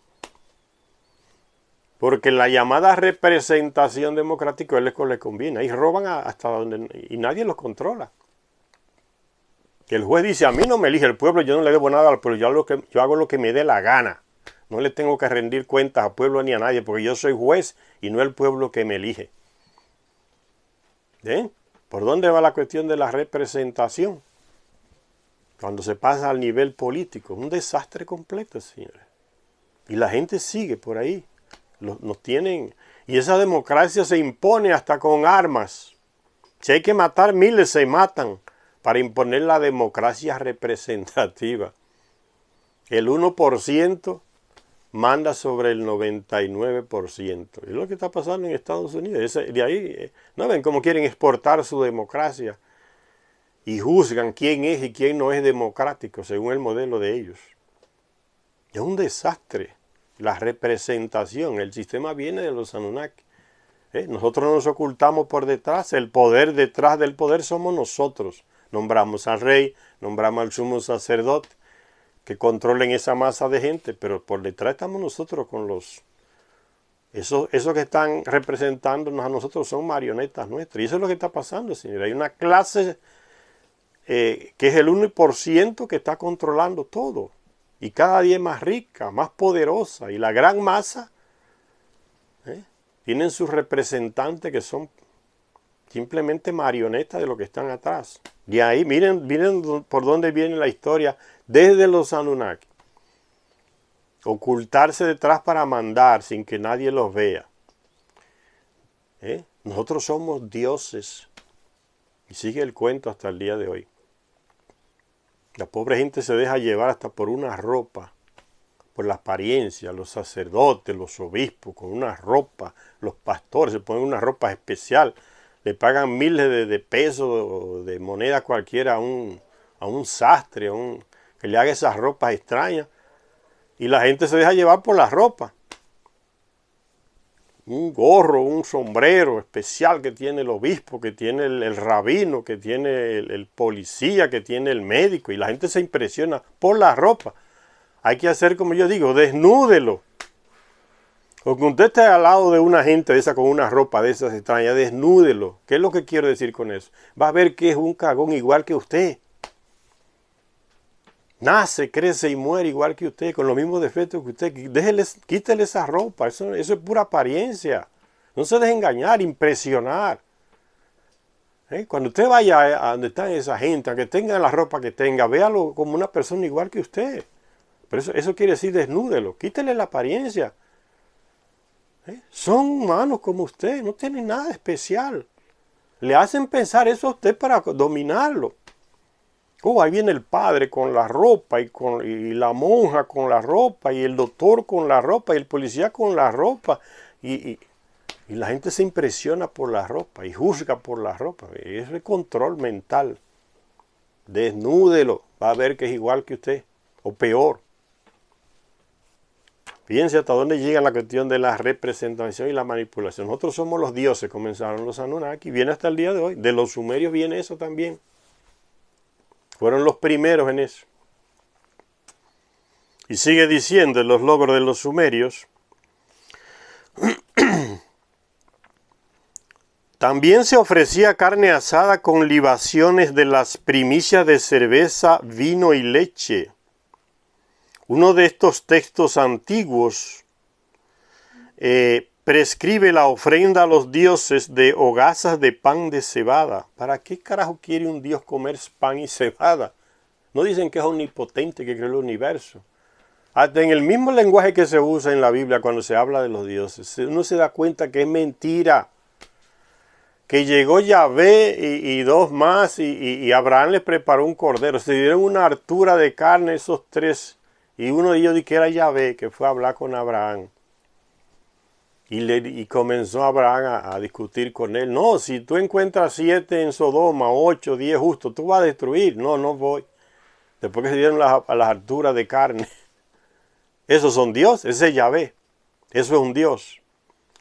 Porque la llamada representación democrática es lo que les conviene. Y roban hasta donde... y nadie los controla. Que el juez dice, a mí no me elige el pueblo, yo no le debo nada al pueblo, yo hago lo que me dé la gana. No le tengo que rendir cuentas al pueblo ni a nadie, porque yo soy juez y no el pueblo que me elige. ¿Ven? ¿Por dónde va la cuestión de la representación? Cuando se pasa al nivel político, un desastre completo, señores. Y la gente sigue por ahí. Nos tienen, y esa democracia se impone hasta con armas. Si hay que matar miles, se matan para imponer la democracia representativa. El 1% manda sobre el 99%. Es lo que está pasando en Estados Unidos. De ahí, ¿no ven cómo quieren exportar su democracia? Y juzgan quién es y quién no es democrático según el modelo de ellos. Es un desastre. La representación, el sistema viene de los Anunnaki. Nosotros nos ocultamos por detrás. El poder detrás del poder somos nosotros. Nombramos al rey, nombramos al sumo sacerdote, que controlen esa masa de gente, pero por detrás estamos nosotros con los... Esos que están representándonos a nosotros son marionetas nuestras. Y eso es lo que está pasando, señor. Hay una clase que es el 1% que está controlando todo. Y cada día es más rica, más poderosa. Y la gran masa tienen sus representantes que son simplemente marionetas de lo que están atrás. Y ahí, miren por dónde viene la historia desde los Anunnaki. Ocultarse detrás para mandar sin que nadie los vea. Nosotros somos dioses. Y sigue el cuento hasta el día de hoy. La pobre gente se deja llevar hasta por una ropa, por la apariencia, los sacerdotes, los obispos, con una ropa, los pastores se ponen una ropa especial, le pagan miles de pesos, de moneda cualquiera a un sastre, que le haga esas ropas extrañas, y la gente se deja llevar por la ropa. Un gorro, un sombrero especial que tiene el obispo, que tiene el rabino, que tiene el policía, que tiene el médico, y la gente se impresiona por la ropa. Hay que hacer como yo digo, desnúdelo. O que usted esté al lado de una gente de esa con una ropa de esas extrañas, desnúdelo. ¿Qué es lo que quiero decir con eso? Va a ver que es un cagón igual que usted. Nace, crece y muere igual que usted, con los mismos defectos que usted. Quítele esa ropa, eso es pura apariencia. No se deje engañar, impresionar. Cuando usted vaya a donde está esa gente, aunque tenga la ropa que tenga, véalo como una persona igual que usted. Pero eso quiere decir desnúdelo, quítele la apariencia. Son humanos como usted, no tienen nada especial. Le hacen pensar eso a usted para dominarlo. Ahí viene el padre con la ropa y la monja con la ropa y el doctor con la ropa y el policía con la ropa. Y la gente se impresiona por la ropa y juzga por la ropa. Es el control mental. Desnúdelo, va a ver que es igual que usted o peor. Fíjense hasta dónde llega la cuestión de la representación y la manipulación. Nosotros somos los dioses, comenzaron los Anunnaki, viene hasta el día de hoy. De los sumerios viene eso también. Fueron los primeros en eso. Y sigue diciendo en los logros de los sumerios, También se ofrecía carne asada con libaciones de las primicias de cerveza, vino y leche. Uno de estos textos antiguos prescribe la ofrenda a los dioses de hogazas de pan de cebada. ¿Para qué carajo quiere un dios comer pan y cebada? No dicen que es omnipotente, que creó el universo. Hasta en el mismo lenguaje que se usa en la Biblia cuando se habla de los dioses, uno se da cuenta que es mentira. Que llegó Yahvé y dos más y Abraham les preparó un cordero. Se dieron una hartura de carne esos tres. Y uno de ellos dijo que era Yahvé, que fue a hablar con Abraham. Y comenzó Abraham a discutir con él. No, si tú encuentras 7 en Sodoma, 8, 10 justos, tú vas a destruir. No, no voy. Después que se dieron a las harturas de carne. Esos son dioses, ese es Yahvé. Eso es un dios.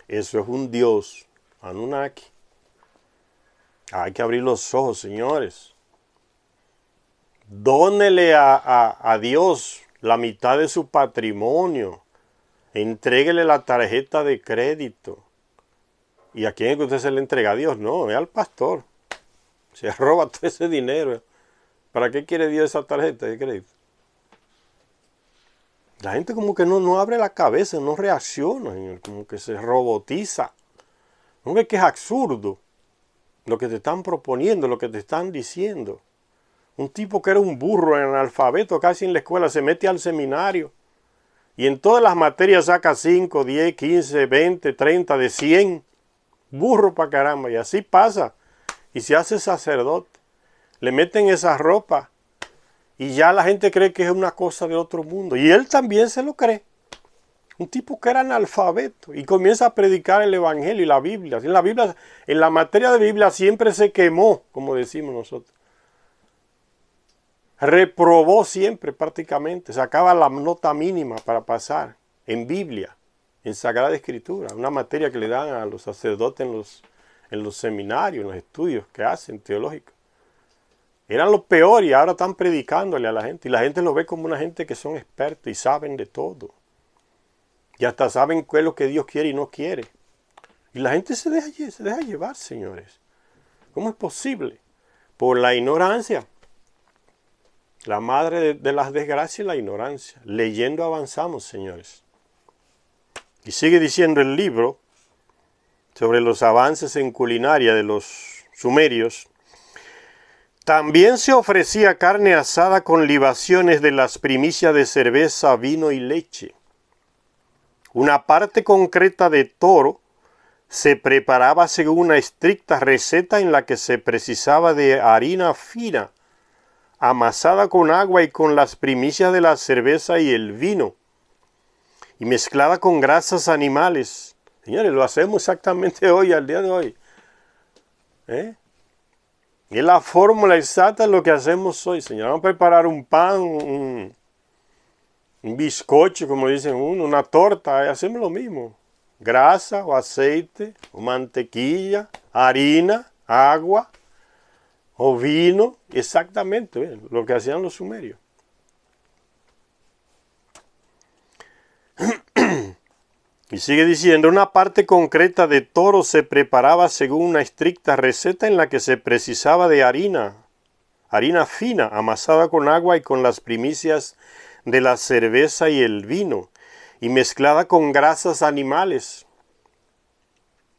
Eso es un dios. Anunnaki. Hay que abrir los ojos, señores. Dónele a Dios la mitad de su patrimonio. Entréguele la tarjeta de crédito. ¿Y a quién es que usted se le entrega? A Dios, no, es al pastor. Se roba todo ese dinero. ¿Para qué quiere Dios esa tarjeta de crédito? La gente como que no abre la cabeza, no reacciona, señor, como que se robotiza. ¿No ve que es absurdo lo que te están proponiendo, lo que te están diciendo? Un tipo que era un burro, analfabeto casi en la escuela, se mete al seminario y en todas las materias saca 5, 10, 15, 20, 30, de 100. Burro para caramba, y así pasa. Y se hace sacerdote. Le meten esa ropa y ya la gente cree que es una cosa de otro mundo. Y él también se lo cree. Un tipo que era analfabeto y comienza a predicar el evangelio y la Biblia. En la materia de Biblia siempre se quemó, como decimos nosotros. Reprobó siempre prácticamente, sacaba la nota mínima para pasar en Biblia, en Sagrada Escritura, una materia que le dan a los sacerdotes en los seminarios, en los estudios que hacen teológicos. Eran los peores y ahora están predicándole a la gente. Y la gente lo ve como una gente que son expertos y saben de todo. Y hasta saben qué es lo que Dios quiere y no quiere. Y la gente se deja llevar, señores. ¿Cómo es posible? Por la ignorancia. La madre de las desgracias es la ignorancia. Leyendo avanzamos, señores. Y sigue diciendo el libro sobre los avances en culinaria de los sumerios. También se ofrecía carne asada con libaciones de las primicias de cerveza, vino y leche. Una parte concreta de toro se preparaba según una estricta receta en la que se precisaba de harina fina, amasada con agua y con las primicias de la cerveza y el vino, y mezclada con grasas animales. Señores, lo hacemos exactamente hoy, al día de hoy. Es la fórmula exacta de lo que hacemos hoy, señor. Vamos a preparar un pan, un bizcocho, como dicen uno, una torta, hacemos lo mismo. Grasa o aceite o mantequilla, harina, agua o vino, exactamente lo que hacían los sumerios. Y sigue diciendo, una parte concreta de toro se preparaba según una estricta receta en la que se precisaba de harina fina, amasada con agua y con las primicias de la cerveza y el vino, y mezclada con grasas animales,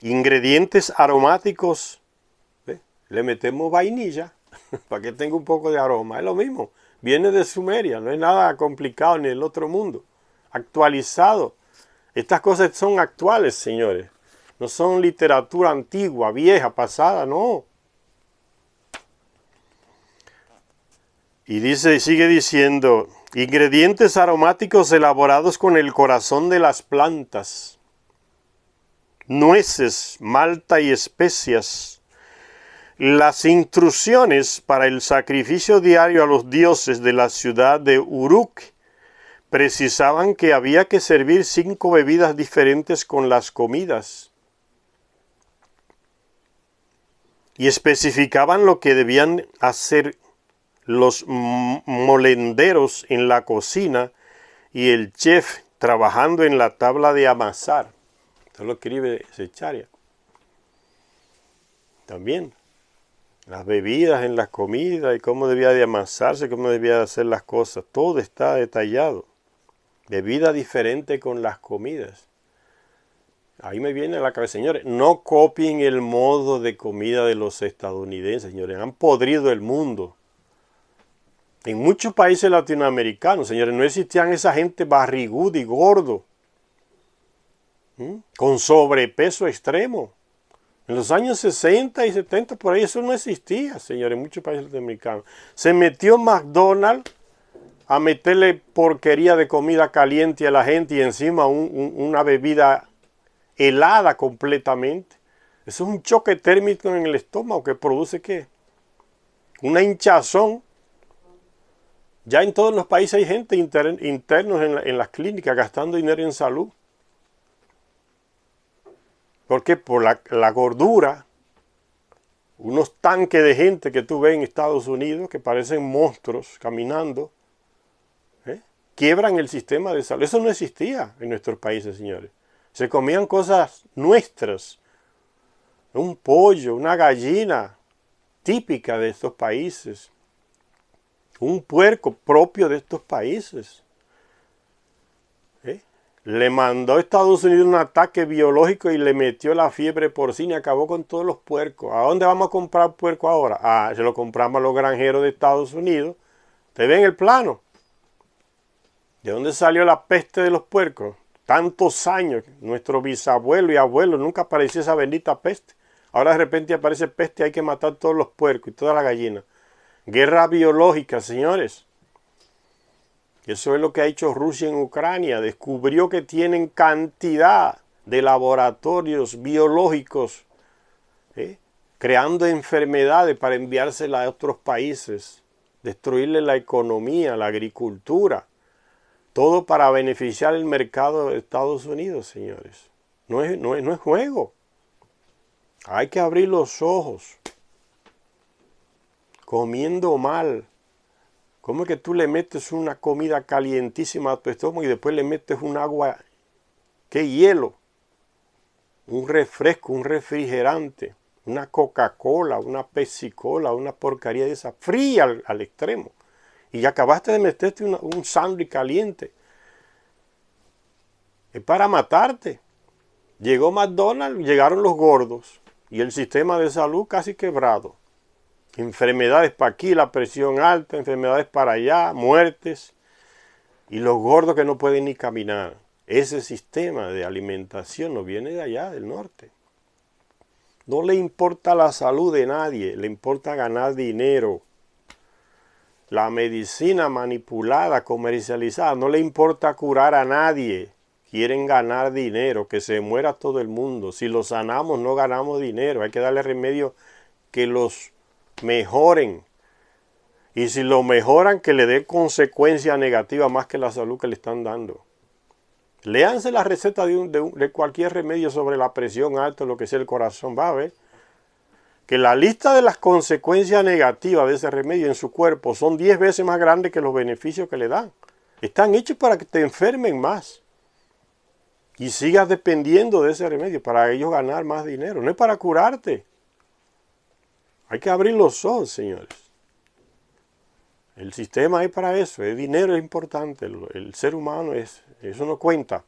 ingredientes aromáticos. Le metemos vainilla para que tenga un poco de aroma, es lo mismo, viene de Sumeria, no es nada complicado ni del otro mundo, actualizado. Estas cosas son actuales, señores. No son literatura antigua, vieja, pasada, no. Y sigue diciendo, ingredientes aromáticos elaborados con el corazón de las plantas, nueces, malta y especias. Las instrucciones para el sacrificio diario a los dioses de la ciudad de Uruk precisaban que había que servir 5 bebidas diferentes con las comidas. Y especificaban lo que debían hacer los molenderos en la cocina y el chef trabajando en la tabla de amasar. Esto lo escribe Secharia. también. Las bebidas en las comidas y cómo debía de amasarse, cómo debía de hacer las cosas. Todo está detallado. Bebida diferente con las comidas. Ahí me viene a la cabeza, señores, no copien el modo de comida de los estadounidenses, señores. Han podrido el mundo. En muchos países latinoamericanos, señores, no existían esa gente barriguda y gordo, con sobrepeso extremo. En los años 60 y 70, por ahí eso no existía, señores, en muchos países latinoamericanos. Se metió McDonald's a meterle porquería de comida caliente a la gente y encima una bebida helada completamente. Eso es un choque térmico en el estómago que produce ¿qué? Una hinchazón. Ya en todos los países hay gente internos en las clínicas gastando dinero en salud. Porque por la gordura, unos tanques de gente que tú ves en Estados Unidos que parecen monstruos caminando, quiebran el sistema de salud. Eso no existía en nuestros países, señores. Se comían cosas nuestras, un pollo, una gallina típica de estos países, un puerco propio de estos países. Le mandó a Estados Unidos un ataque biológico y le metió la fiebre porcina y acabó con todos los puercos. ¿A dónde vamos a comprar puerco ahora? Ah, se lo compramos a los granjeros de Estados Unidos. ¿Te ven el plano? ¿De dónde salió la peste de los puercos? Tantos años, nuestro bisabuelo y abuelo nunca apareció esa bendita peste. Ahora de repente aparece peste y hay que matar todos los puercos y toda la gallina. Guerra biológica, señores. Eso es lo que ha hecho Rusia en Ucrania. Descubrió que tienen cantidad de laboratorios biológicos, creando enfermedades para enviárselas a otros países, destruirle la economía, la agricultura, todo para beneficiar el mercado de Estados Unidos, señores. No es juego. Hay que abrir los ojos. Comiendo mal. ¿Cómo es que tú le metes una comida calientísima a tu estómago y después le metes un agua, qué hielo, un refresco, un refrigerante, una Coca-Cola, una Pepsi-Cola, una porcaría de esa, fría al extremo? Y acabaste de meterte un sándwich caliente. Es para matarte. Llegó McDonald's, llegaron los gordos y el sistema de salud casi quebrado. Enfermedades para aquí, la presión alta, enfermedades para allá, muertes. Y los gordos que no pueden ni caminar. Ese sistema de alimentación no viene de allá, del norte. No le importa la salud de nadie, le importa ganar dinero. La medicina manipulada, comercializada, no le importa curar a nadie. Quieren ganar dinero, que se muera todo el mundo. Si lo sanamos, no ganamos dinero. Hay que darle remedio que los mejoren. Y si lo mejoran, que le dé consecuencias negativas más que la salud que le están dando. Léanse la receta de cualquier remedio sobre la presión alta, lo que sea el corazón. Va a ver que la lista de las consecuencias negativas de ese remedio en su cuerpo son 10 veces más grandes que los beneficios que le dan. Están hechos para que te enfermen más. Y sigas dependiendo de ese remedio para ellos ganar más dinero. No es para curarte. Hay que abrir los ojos, señores. El sistema es para eso. El dinero es importante. El ser humano eso no cuenta.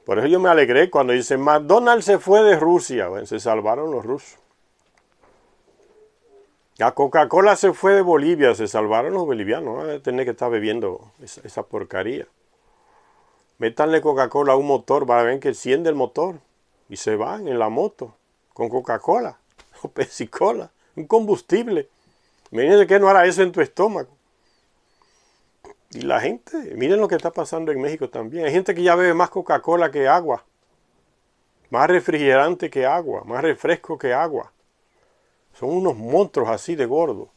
Por eso yo me alegré cuando dicen McDonald's se fue de Rusia. Bueno, se salvaron los rusos. La Coca-Cola se fue de Bolivia. Se salvaron los bolivianos. Van a tener que estar bebiendo esa porcaría. Métanle Coca-Cola a un motor. Van a ver que enciende el motor. Y se van en la moto con Coca-Cola o Pepsi-Cola. Un combustible. Imagínate que no hará eso en tu estómago. Y la gente, miren lo que está pasando en México también. Hay gente que ya bebe más Coca-Cola que agua. Más refrigerante que agua. Más refresco que agua. Son unos monstruos así de gordos.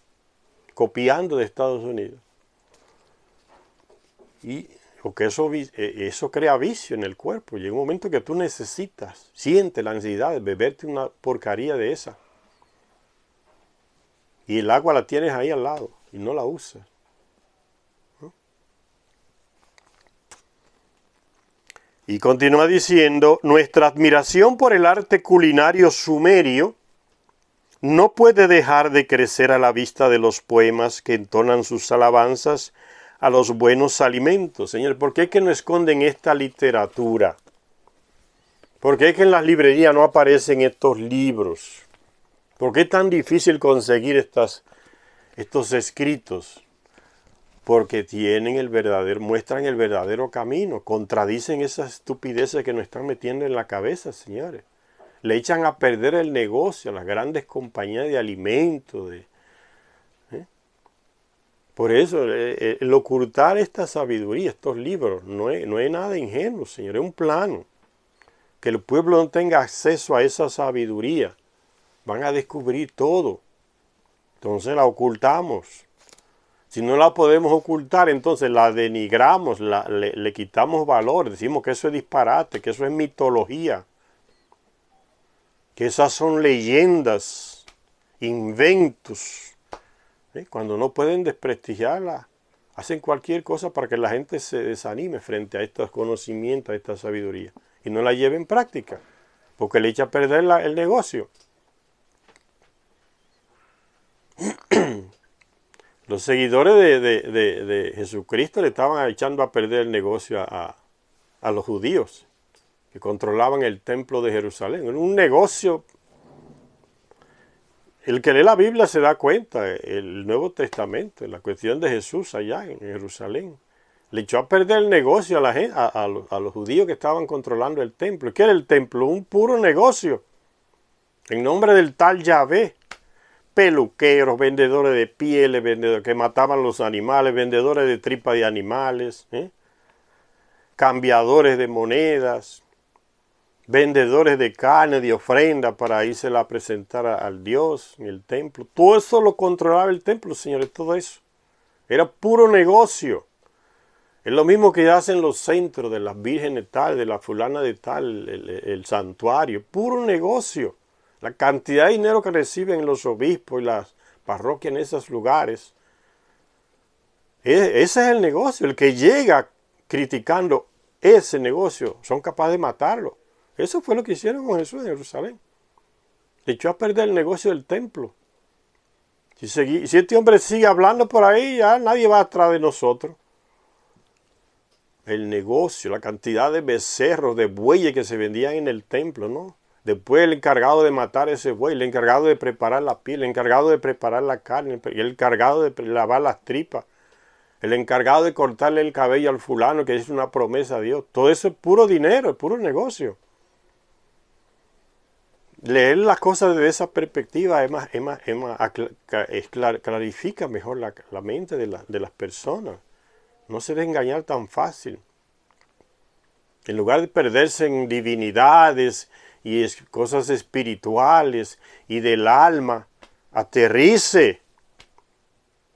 Copiando de Estados Unidos. Porque eso crea vicio en el cuerpo. Llega un momento que tú necesitas, sientes la ansiedad de beberte una porcaría de esa. Y el agua la tienes ahí al lado y no la usas. Y continúa diciendo, nuestra admiración por el arte culinario sumerio no puede dejar de crecer a la vista de los poemas que entonan sus alabanzas a los buenos alimentos. Señor, ¿por qué es que no esconden esta literatura? ¿Por qué es que en las librerías no aparecen estos libros? ¿Por qué es tan difícil conseguir estos escritos? Porque muestran el verdadero camino, contradicen esas estupideces que nos están metiendo en la cabeza, señores. Le echan a perder el negocio a las grandes compañías de alimentos. Por eso, el ocultar esta sabiduría, estos libros, no es nada ingenuo, señor, es un plano. Que el pueblo no tenga acceso a esa sabiduría. Van a descubrir todo. Entonces la ocultamos. Si no la podemos ocultar, entonces la denigramos, le quitamos valor, decimos que eso es disparate, que eso es mitología, que esas son leyendas, inventos. Cuando no pueden desprestigiarla, hacen cualquier cosa para que la gente se desanime frente a estos conocimientos, a esta sabiduría, y no la lleve en práctica, porque le echa a perder el negocio. Los seguidores de Jesucristo le estaban echando a perder el negocio a los judíos que controlaban el templo de Jerusalén. Era un negocio. El que lee la Biblia se da cuenta, el Nuevo Testamento, la cuestión de Jesús allá en Jerusalén. Le echó a perder el negocio a los judíos que estaban controlando el templo. ¿Qué era el templo? Un puro negocio. En nombre del tal Yahvé. Peluqueros, vendedores de pieles, vendedores que mataban los animales, vendedores de tripa de animales, cambiadores de monedas, vendedores de carne, de ofrenda para irse a presentar al Dios en el templo. Todo eso lo controlaba el templo, señores, todo eso. Era puro negocio. Es lo mismo que hacen los centros de las vírgenes tal, de la fulana de tal, el santuario. Puro negocio. La cantidad de dinero que reciben los obispos y las parroquias en esos lugares. Ese es el negocio. El que llega criticando ese negocio, son capaces de matarlo. Eso fue lo que hicieron con Jesús en Jerusalén. Le echó a perder el negocio del templo. Si este hombre sigue hablando por ahí, ya nadie va atrás de nosotros. El negocio, la cantidad de becerros, de bueyes que se vendían en el templo, ¿no? Después el encargado de matar ese buey, el encargado de preparar la piel, el encargado de preparar la carne, el encargado de lavar las tripas, el encargado de cortarle el cabello al fulano que hizo una promesa a Dios. Todo eso es puro dinero, es puro negocio. Leer las cosas desde esa perspectiva clarifica mejor la mente de las personas. No se debe engañar tan fácil. En lugar de perderse en divinidades y cosas espirituales y del alma, aterrice.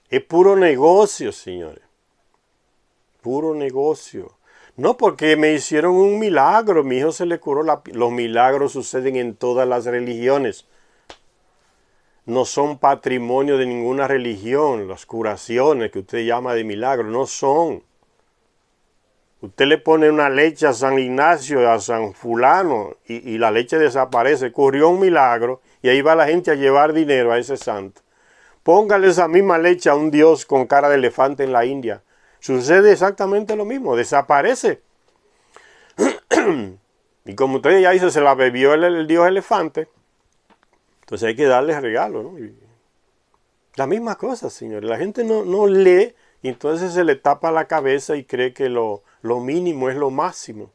Es puro negocio, señores. Puro negocio. No porque me hicieron un milagro, mi hijo se le curó. Los milagros suceden en todas las religiones. No son patrimonio de ninguna religión. Las curaciones que usted llama de milagro no son. Usted le pone una leche a San Ignacio, a San fulano, y la leche desaparece. Ocurrió un milagro y ahí va la gente a llevar dinero a ese santo. Póngale esa misma leche a un dios con cara de elefante en la India. Sucede exactamente lo mismo, desaparece. Y como usted ya dice, se la bebió el dios elefante, entonces hay que darle regalo, ¿no? La misma cosa, señores. La gente no lee y entonces se le tapa la cabeza y cree que lo mínimo es lo máximo.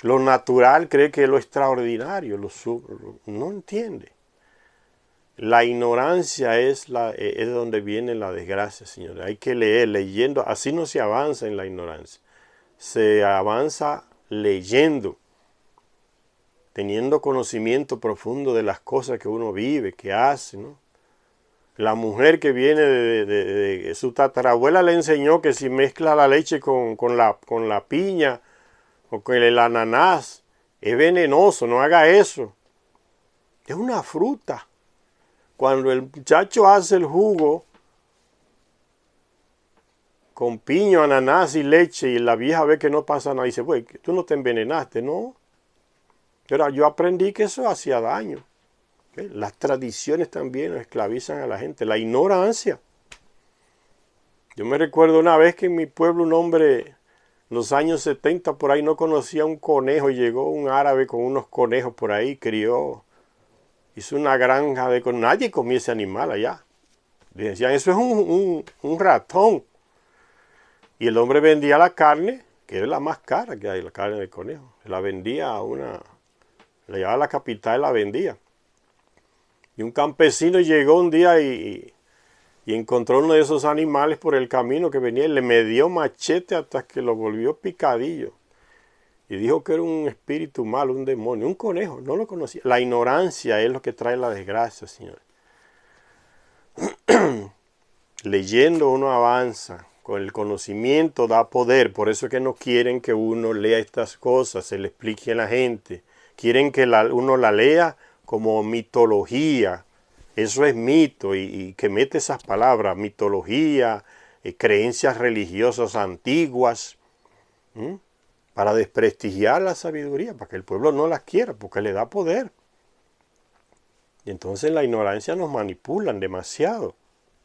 Lo natural cree que es lo extraordinario, no entiende. La ignorancia es donde viene la desgracia, señores. Hay que leer, leyendo. Así no se avanza en la ignorancia. Se avanza leyendo, teniendo conocimiento profundo de las cosas que uno vive, que hace, ¿no? La mujer que viene de su tatarabuela le enseñó que si mezcla la leche con la piña o con el ananás, es venenoso, no haga eso. Es una fruta. Cuando el muchacho hace el jugo con piño, ananás y leche, y la vieja ve que no pasa nada y dice, güey, tú no te envenenaste, no. Pero yo aprendí que eso hacía daño. ¿Ve? Las tradiciones también esclavizan a la gente, la ignorancia. Yo me recuerdo una vez que en mi pueblo un hombre, en los años 70 por ahí, no conocía un conejo y llegó un árabe con unos conejos por ahí, crió, hizo una granja de conejos. Nadie comía ese animal allá. Le decían, eso es un ratón. Y el hombre vendía la carne, que es la más cara que hay, la carne de conejo. La vendía la llevaba a la capital y la vendía. Y un campesino llegó un día y encontró uno de esos animales por el camino que venía y le medió machete hasta que lo volvió picadillo. Y dijo que era un espíritu malo, un demonio, un conejo, no lo conocía. La ignorancia es lo que trae la desgracia, señores. Leyendo uno avanza, con el conocimiento da poder, por eso es que no quieren que uno lea estas cosas, se le explique a la gente. Quieren que uno la lea como mitología. Eso es mito y que mete esas palabras, mitología, creencias religiosas antiguas, para desprestigiar la sabiduría, para que el pueblo no las quiera, porque le da poder. Y entonces la ignorancia nos manipulan demasiado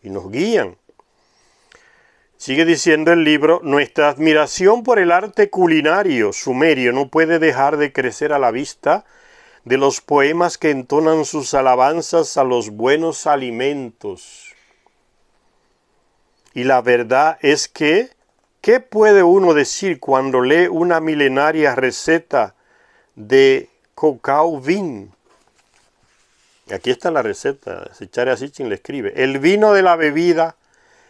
y nos guían. Sigue diciendo el libro, nuestra admiración por el arte culinario sumerio no puede dejar de crecer a la vista de los poemas que entonan sus alabanzas a los buenos alimentos. Y la verdad es que, ¿qué puede uno decir cuando lee una milenaria receta de cacao vin? Aquí está la receta, Secharia Sitchin le escribe, el vino de la bebida,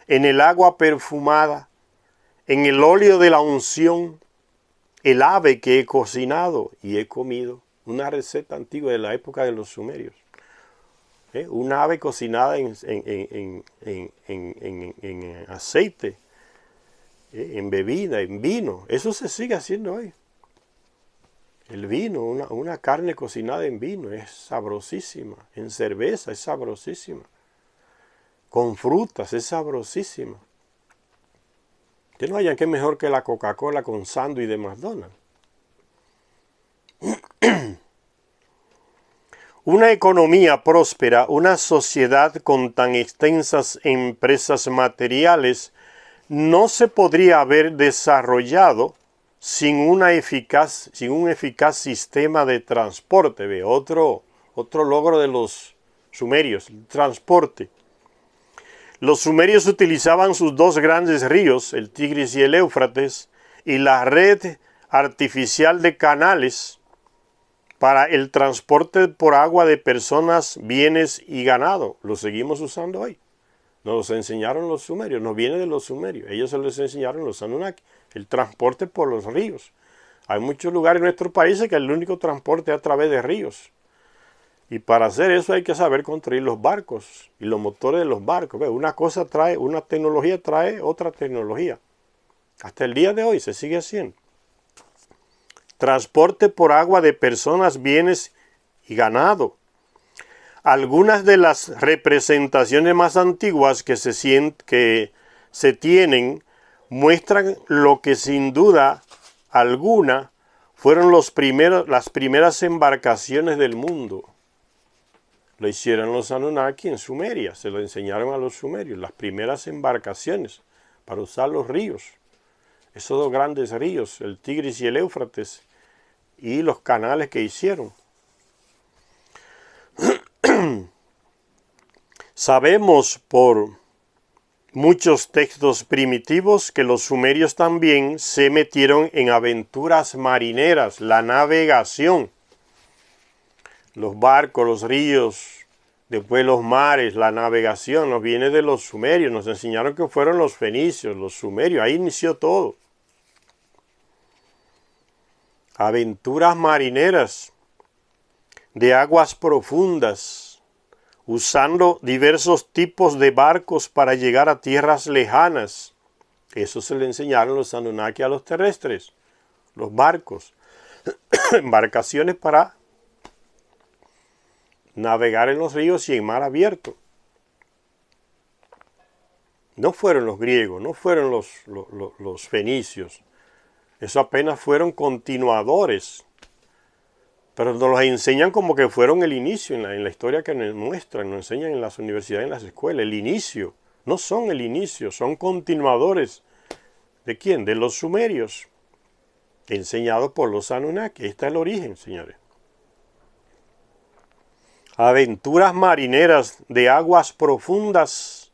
en el agua perfumada, en el óleo de la unción, el ave que he cocinado y he comido. Una receta antigua de la época de los sumerios. Un ave cocinada en aceite, en bebida, en vino. Eso se sigue haciendo hoy. El vino, una carne cocinada en vino, es sabrosísima. En cerveza es sabrosísima. Con frutas es sabrosísima. Que no hayan que mejor que la Coca-Cola con sándwich de McDonald's. Una economía próspera, una sociedad con tan extensas empresas materiales, no se podría haber desarrollado sin un eficaz sistema de transporte. Ve, otro logro de los sumerios, el transporte. Los sumerios utilizaban sus dos grandes ríos, el Tigris y el Éufrates, y la red artificial de canales para el transporte por agua de personas, bienes y ganado. Lo seguimos usando hoy. Nos los enseñaron los sumerios, nos viene de los sumerios. Ellos se los enseñaron los Anunnaki, el transporte por los ríos. Hay muchos lugares en nuestro país que el único transporte es a través de ríos. Y para hacer eso hay que saber construir los barcos y los motores de los barcos. Una cosa trae, una tecnología trae otra tecnología. Hasta el día de hoy se sigue haciendo. Transporte por agua de personas, bienes y ganado. Algunas de las representaciones más antiguas que se tienen muestran lo que sin duda alguna fueron las primeras embarcaciones del mundo. Lo hicieron los Anunnaki en Sumeria, se lo enseñaron a los sumerios, las primeras embarcaciones para usar los ríos. Esos dos grandes ríos, el Tigris y el Éufrates, y los canales que hicieron. Sabemos por muchos textos primitivos que los sumerios también se metieron en aventuras marineras, la navegación. Los barcos, los ríos, después los mares, la navegación, nos viene de los sumerios. Nos enseñaron que fueron los fenicios, los sumerios, ahí inició todo. Aventuras marineras de aguas profundas, usando diversos tipos de barcos para llegar a tierras lejanas. Eso se le enseñaron los Anunnaki a los terrestres, los barcos, embarcaciones para navegar en los ríos y en mar abierto. No fueron los griegos, no fueron los fenicios. Eso apenas fueron continuadores. Pero nos los enseñan como que fueron el inicio en la historia que nos muestran, nos enseñan en las universidades, en las escuelas, el inicio. No son el inicio, son continuadores. ¿De quién? De los sumerios, enseñados por los Anunnaki. Ahí está el origen, señores. Aventuras marineras de aguas profundas,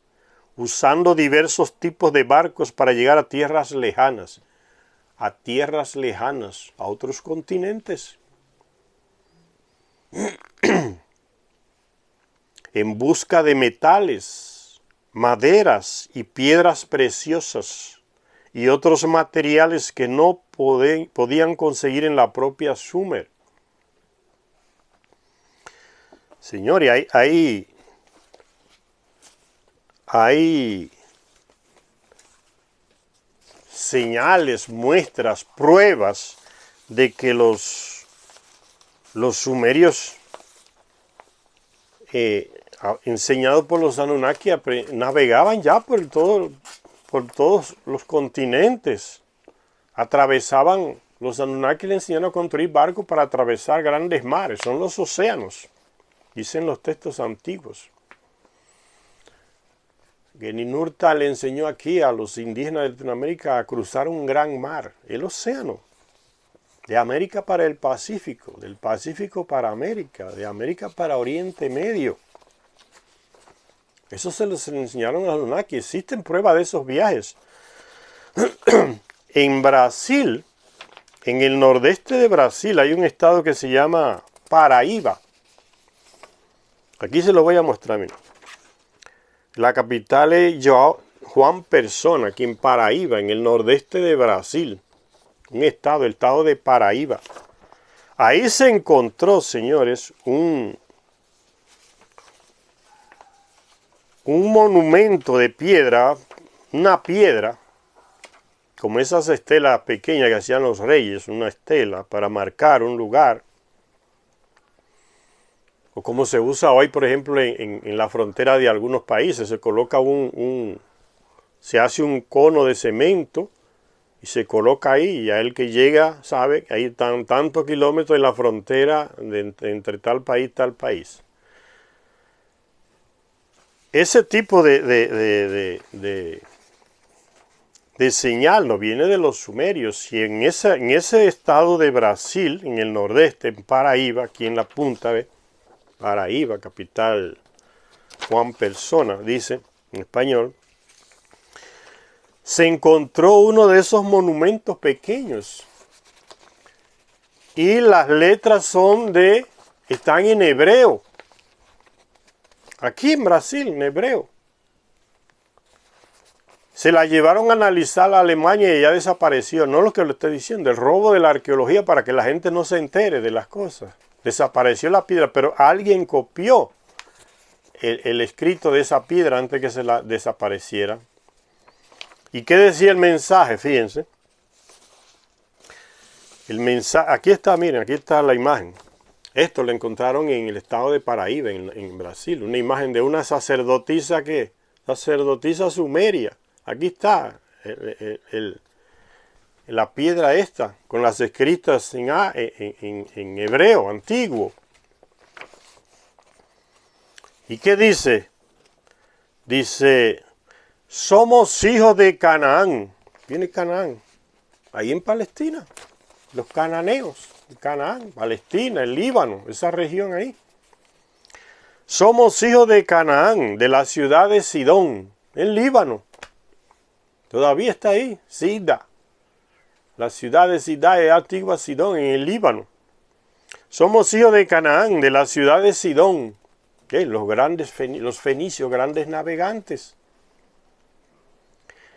usando diversos tipos de barcos para llegar a tierras lejanas, a otros continentes. En busca de metales, maderas y piedras preciosas y otros materiales que no podían conseguir en la propia Sumer. Señores, hay señales, muestras, pruebas de que los sumerios, enseñados por los Anunnaki, navegaban ya por todos los continentes. Atravesaban, los Anunnaki le enseñaron a construir barcos para atravesar grandes mares, son los océanos, dicen los textos antiguos. Geninurta le enseñó aquí a los indígenas de Latinoamérica a cruzar un gran mar, el océano, de América para el Pacífico, del Pacífico para América, de América para Oriente Medio. Eso se les enseñaron a los Anunnaki. Existen pruebas de esos viajes. En Brasil, en el nordeste de Brasil, hay un estado que se llama Paraíba. Aquí se lo voy a mostrar, mira. La capital es Juan Persona, aquí en Paraíba, en el nordeste de Brasil. Un estado, el estado de Paraíba. Ahí se encontró, señores, un monumento de piedra, una piedra, como esas estelas pequeñas que hacían los reyes, una estela para marcar un lugar. O como se usa hoy, por ejemplo, en la frontera de algunos países, se coloca se hace un cono de cemento y se coloca ahí, y a el que llega sabe que hay tantos kilómetros en la frontera entre tal país y tal país. Ese tipo de señal no viene de los sumerios, y en ese estado de Brasil, en el nordeste, en Paraíba, aquí en la punta, ¿ve? Paraíba, capital Juan Persona, dice en español, se encontró uno de esos monumentos pequeños. Y las letras están en hebreo. Aquí en Brasil, en hebreo. Se la llevaron a analizar a Alemania y ya desapareció. No lo que le estoy diciendo, el robo de la arqueología para que la gente no se entere de las cosas. Desapareció la piedra, pero alguien copió el escrito de esa piedra antes que se la desapareciera. ¿Y qué decía el mensaje? Fíjense. El mensaje, aquí está, miren, aquí está la imagen. Esto lo encontraron en el estado de Paraíba, en Brasil. Una imagen de una sacerdotisa sacerdotisa sumeria. Aquí está la piedra esta, con las escritas en hebreo antiguo. ¿Y qué dice? Dice, somos hijos de Canaán. Viene Canaán, ahí en Palestina. Los cananeos, Canaán, Palestina, el Líbano, esa región ahí. Somos hijos de Canaán, de la ciudad de Sidón, en Líbano. Todavía está ahí, Sida. La ciudad de Sida es antigua Sidón, en el Líbano. Somos hijos de Canaán, de la ciudad de Sidón. ¿Qué? Los fenicios, grandes navegantes.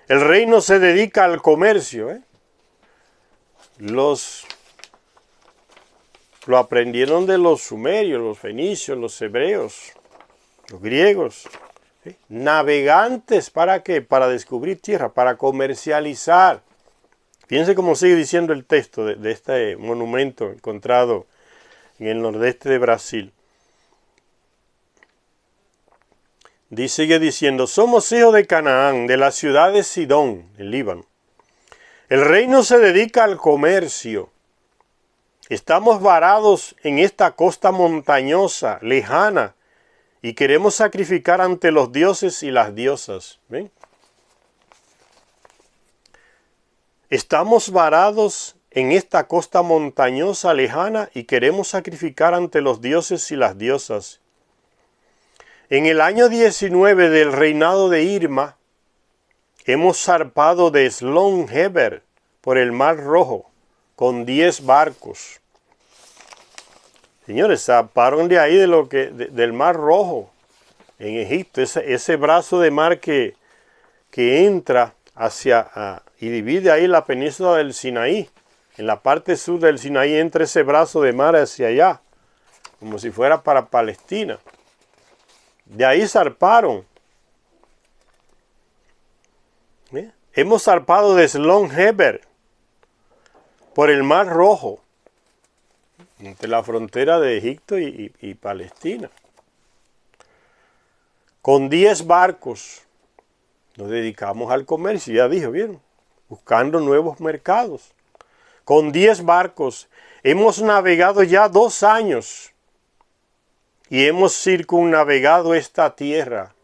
El reino se dedica al comercio. Lo aprendieron de los sumerios, los fenicios, los hebreos, los griegos. ¿Sí? Navegantes, ¿para qué? Para descubrir tierra, para comercializar. Fíjense cómo sigue diciendo el texto de este monumento encontrado en el nordeste de Brasil. sigue diciendo, somos hijos de Canaán, de la ciudad de Sidón, en Líbano. El reino se dedica al comercio. Estamos varados en esta costa montañosa, lejana, y queremos sacrificar ante los dioses y las diosas. ¿Ven? Estamos varados en esta costa montañosa, lejana, y queremos sacrificar ante los dioses y las diosas. En el año 19 del reinado de Irma, hemos zarpado de Slon-Heber por el Mar Rojo con 10 barcos. Señores, zarparon de ahí del Mar Rojo en Egipto, ese brazo de mar que entra y divide ahí la península del Sinaí. En la parte sur del Sinaí entra ese brazo de mar hacia allá, como si fuera para Palestina. De ahí zarparon. Hemos zarpado de Slon-Heber por el Mar Rojo, entre la frontera de Egipto y Palestina. Con 10 barcos nos dedicamos al comercio, ya dije, ¿vieron? Buscando nuevos mercados. Con 10 barcos hemos navegado ya 2 años y hemos circunnavegado esta tierra,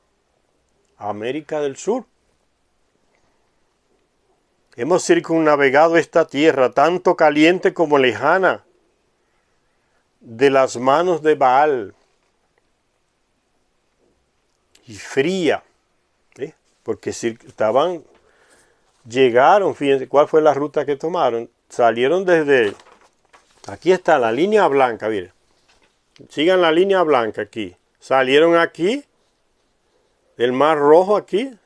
América del Sur. Hemos circunnavegado esta tierra, tanto caliente como lejana, de las manos de Baal, y fría, porque llegaron, fíjense, ¿cuál fue la ruta que tomaron? Salieron aquí está la línea blanca, miren, sigan la línea blanca aquí, salieron aquí, del Mar Rojo aquí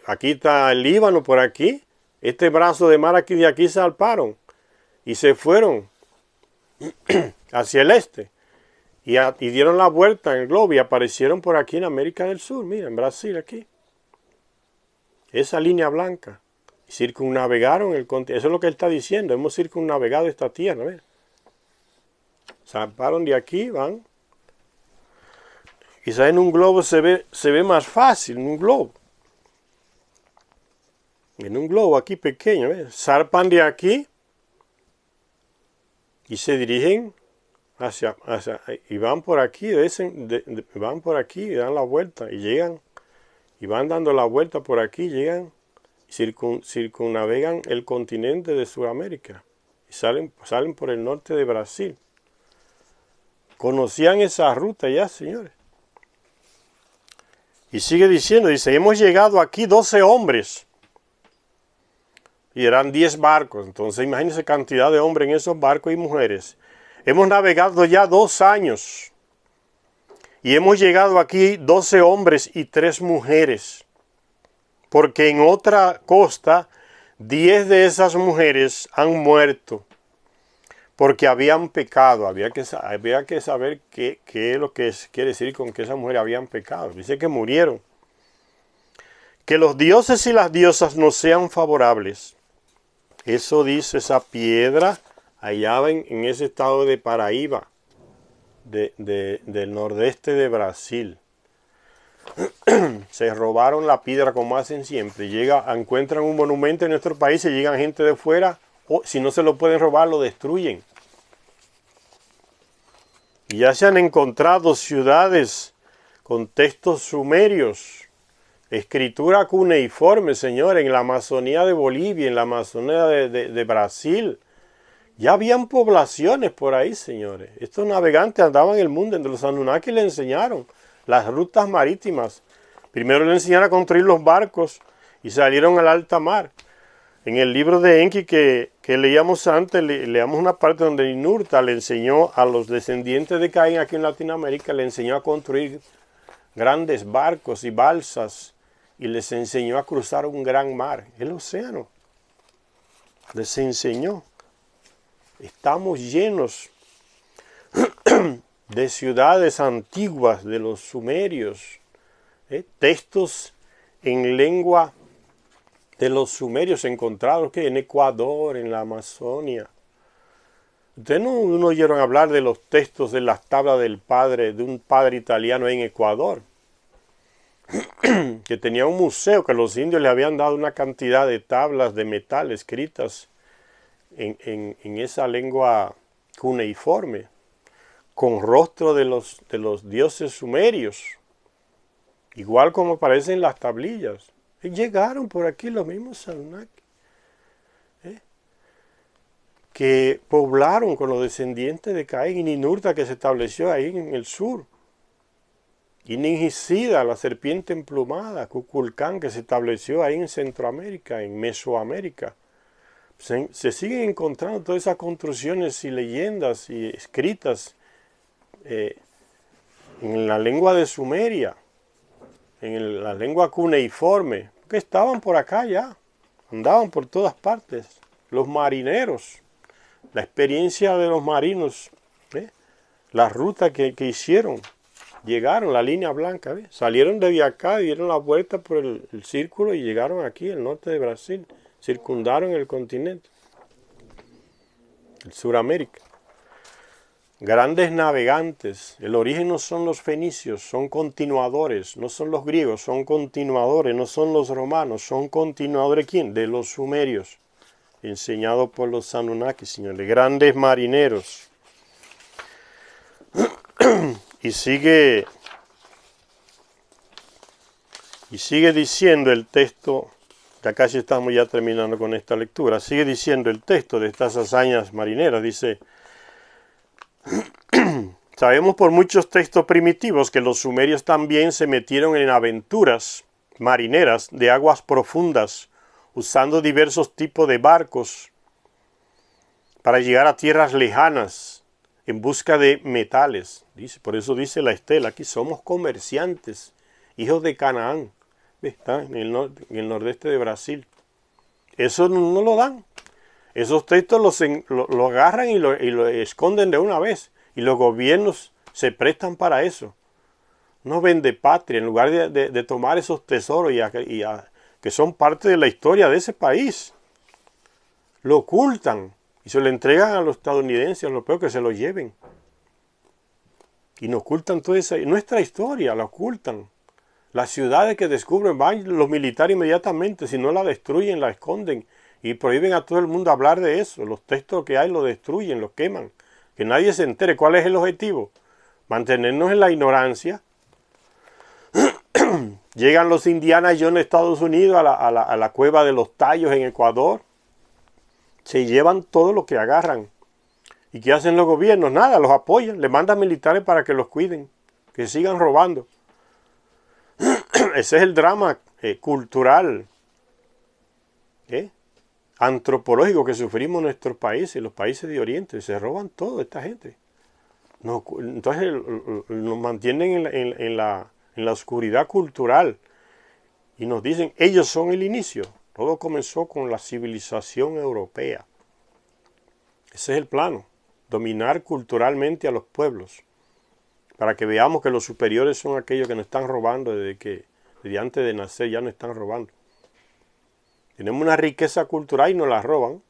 está el Líbano por aquí, este brazo de mar aquí, de aquí salparon y se fueron hacia el este y dieron la vuelta en el globo y aparecieron por aquí en América del Sur, mira, en Brasil aquí. Esa línea blanca. Circunnavegaron el continente. Eso es lo que él está diciendo. Hemos circunnavegado esta tierra. ¿Ves? Salparon de aquí, van. Quizá en un globo se ve más fácil, en un globo. En un globo aquí pequeño, ¿ves? Zarpan de aquí y se dirigen y van por aquí, van por aquí y dan la vuelta y llegan y van dando la vuelta por aquí, llegan y circunnavegan el continente de Sudamérica y salen por el norte de Brasil. Conocían esa ruta ya, señores. Y sigue diciendo, dice, hemos llegado aquí 12 hombres. Y eran 10 barcos. Entonces imagínense cantidad de hombres en esos barcos y mujeres. Hemos navegado ya 2 años. Y hemos llegado aquí 12 hombres y 3 mujeres. Porque en otra costa 10 de esas mujeres han muerto. Porque habían pecado. Había que saber qué es lo que quiere decir con que esas mujeres habían pecado. Dice que murieron. Que los dioses y las diosas nos sean favorables. Eso dice esa piedra allá en ese estado de Paraíba, del nordeste de Brasil. Se robaron la piedra como hacen siempre. Encuentran un monumento en nuestro país y llegan gente de fuera, o si no se lo pueden robar, lo destruyen. Y ya se han encontrado ciudades con textos sumerios, escritura cuneiforme, señores, en la Amazonía de Bolivia, en la Amazonía de Brasil. Ya habían poblaciones por ahí, señores. Estos navegantes andaban en el mundo, entre los Anunnaki les enseñaron las rutas marítimas. Primero les enseñaron a construir los barcos y salieron al alta mar. En el libro de Enki que leíamos antes, leíamos una parte donde Ninurta le enseñó a los descendientes de Caín aquí en Latinoamérica, le enseñó a construir grandes barcos y balsas y les enseñó a cruzar un gran mar, el océano. Les enseñó. Estamos llenos de ciudades antiguas de los sumerios, textos en lengua de los sumerios encontrados en Ecuador, en la Amazonia. Ustedes no oyeron hablar de los textos de las tablas de un padre italiano en Ecuador. que tenía un museo, que los indios le habían dado una cantidad de tablas de metal escritas en esa lengua cuneiforme, con rostro de los dioses sumerios, igual como aparecen en las tablillas. Y llegaron por aquí los mismos Anunnaki, que poblaron con los descendientes de Caín y Ninurta, que se estableció ahí en el sur. Y Ningisida, la serpiente emplumada, Kukulcán, que se estableció ahí en Centroamérica, en Mesoamérica. Se siguen encontrando todas esas construcciones y leyendas y escritas en la lengua de Sumeria, en la lengua cuneiforme, que estaban por acá ya, andaban por todas partes. Los marineros, la experiencia de los marinos, la ruta que hicieron. Llegaron, la línea blanca, salieron de acá, dieron la vuelta por el círculo y llegaron aquí, al norte de Brasil. Circundaron el continente, el Suramérica. Grandes navegantes. El origen no son los fenicios, son continuadores. No son los griegos, son continuadores. No son los romanos, son continuadores. ¿Quién? De los sumerios. Enseñado por los Anunnaki, señores. Grandes marineros. Y sigue diciendo el texto, ya casi estamos ya terminando con esta lectura, sigue diciendo el texto de estas hazañas marineras, dice, sabemos por muchos textos primitivos que los sumerios también se metieron en aventuras marineras de aguas profundas, usando diversos tipos de barcos para llegar a tierras lejanas, en busca de metales. Dice, por eso dice la estela, aquí somos comerciantes, hijos de Canaán. Está en el nordeste de Brasil. Eso no lo dan. Esos textos lo agarran y lo esconden de una vez. Y los gobiernos se prestan para eso. No vende patria, en lugar de tomar esos tesoros que son parte de la historia de ese país. Lo ocultan. Y se lo entregan a los estadounidenses, a los europeos, que se lo lleven. Y nos ocultan toda nuestra historia, la ocultan. Las ciudades que descubren, van los militares inmediatamente, si no la destruyen, la esconden. Y prohíben a todo el mundo hablar de eso. Los textos que hay los destruyen, los queman. Que nadie se entere. ¿Cuál es el objetivo? Mantenernos en la ignorancia. Llegan los Indiana Jones de Estados Unidos a la cueva de los Tallos en Ecuador. Se llevan todo lo que agarran. ¿Y qué hacen los gobiernos? Nada, los apoyan, les mandan militares para que los cuiden, que sigan robando. Ese es el drama cultural, antropológico que sufrimos en nuestros países, los países de Oriente. Se roban todo esta gente. Entonces nos mantienen en la oscuridad cultural y nos dicen, ellos son el inicio. Todo comenzó con la civilización europea. Ese es el plano, dominar culturalmente a los pueblos, para que veamos que los superiores son aquellos que nos están robando desde antes de nacer, ya nos están robando. Tenemos una riqueza cultural y nos la roban,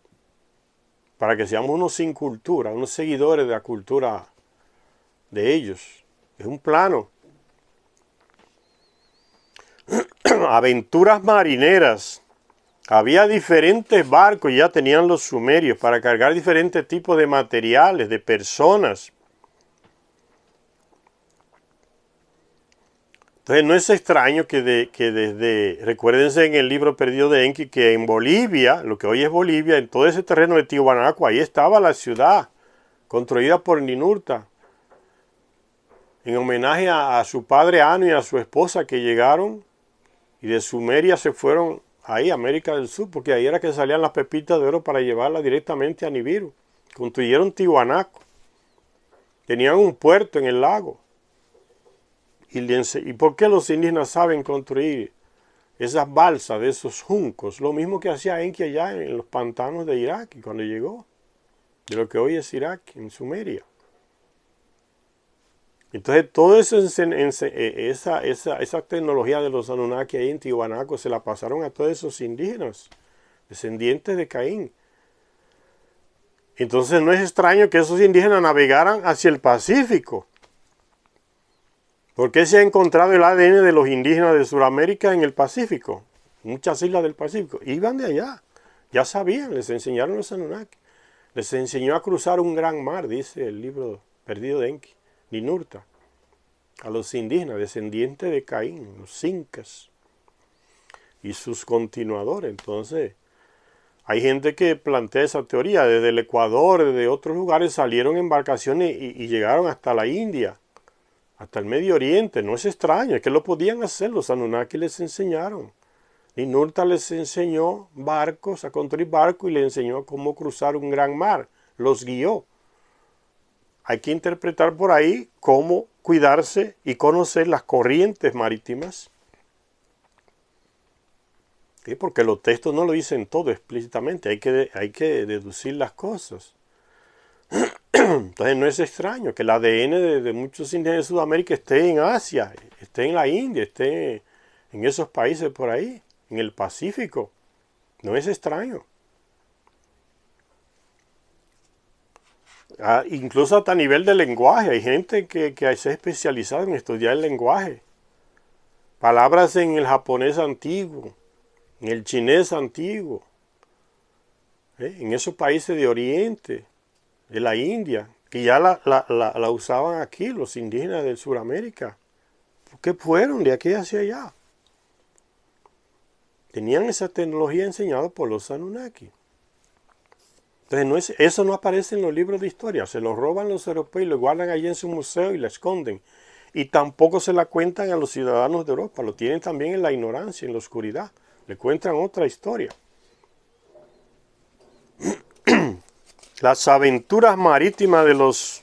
para que seamos unos sin cultura, unos seguidores de la cultura de ellos. Es un plano. Aventuras marineras. Había diferentes barcos, ya tenían los sumerios, para cargar diferentes tipos de materiales, de personas. Entonces no es extraño que recuérdense en el libro perdido de Enki, que en Bolivia, lo que hoy es Bolivia, en todo ese terreno de Tiwanaku, ahí estaba la ciudad, construida por Ninurta, en homenaje a su padre Anu y a su esposa, que llegaron y de Sumeria se fueron ahí, América del Sur, porque ahí era que salían las pepitas de oro para llevarlas directamente a Nibiru. Construyeron Tiwanaku. Tenían un puerto en el lago. ¿Y por qué los indígenas saben construir esas balsas de esos juncos? Lo mismo que hacía Enki allá en los pantanos de Irak, cuando llegó, de lo que hoy es Irak, en Sumeria. Entonces, toda esa tecnología de los Anunnaki ahí en Tiwanaku se la pasaron a todos esos indígenas, descendientes de Caín. Entonces, no es extraño que esos indígenas navegaran hacia el Pacífico. ¿Por qué se ha encontrado el ADN de los indígenas de Sudamérica en el Pacífico? Muchas islas del Pacífico. Iban de allá. Ya sabían, les enseñaron los Anunnaki. Les enseñó a cruzar un gran mar, dice el libro perdido de Enki, Ninurta. A los indígenas, descendientes de Caín, los incas y sus continuadores. Entonces, hay gente que plantea esa teoría. Desde el Ecuador, desde otros lugares, salieron embarcaciones y llegaron hasta la India, hasta el Medio Oriente. No es extraño, es que lo podían hacer. Los Anunnaki les enseñaron. Ninurta les enseñó barcos, a construir barcos, y les enseñó cómo cruzar un gran mar. Los guió. Hay que interpretar por ahí cómo cuidarse y conocer las corrientes marítimas. ¿Sí? Porque los textos no lo dicen todo explícitamente, hay que deducir las cosas. Entonces no es extraño que el ADN de muchos indígenas de Sudamérica esté en Asia, esté en la India, esté en esos países por ahí, en el Pacífico. No es extraño. Incluso hasta a nivel de lenguaje, hay gente que se ha especializado en estudiar el lenguaje. Palabras en el japonés antiguo, en el chinés antiguo, en esos países de Oriente, de la India, que ya la usaban aquí los indígenas de Sudamérica. ¿Por qué fueron de aquí hacia allá? Tenían esa tecnología enseñada por los Anunnaki. Entonces eso no aparece en los libros de historia. Se lo roban los europeos y lo guardan allí en su museo y la esconden. Y tampoco se la cuentan a los ciudadanos de Europa. Lo tienen también en la ignorancia, en la oscuridad. Le cuentan otra historia. Las aventuras marítimas de los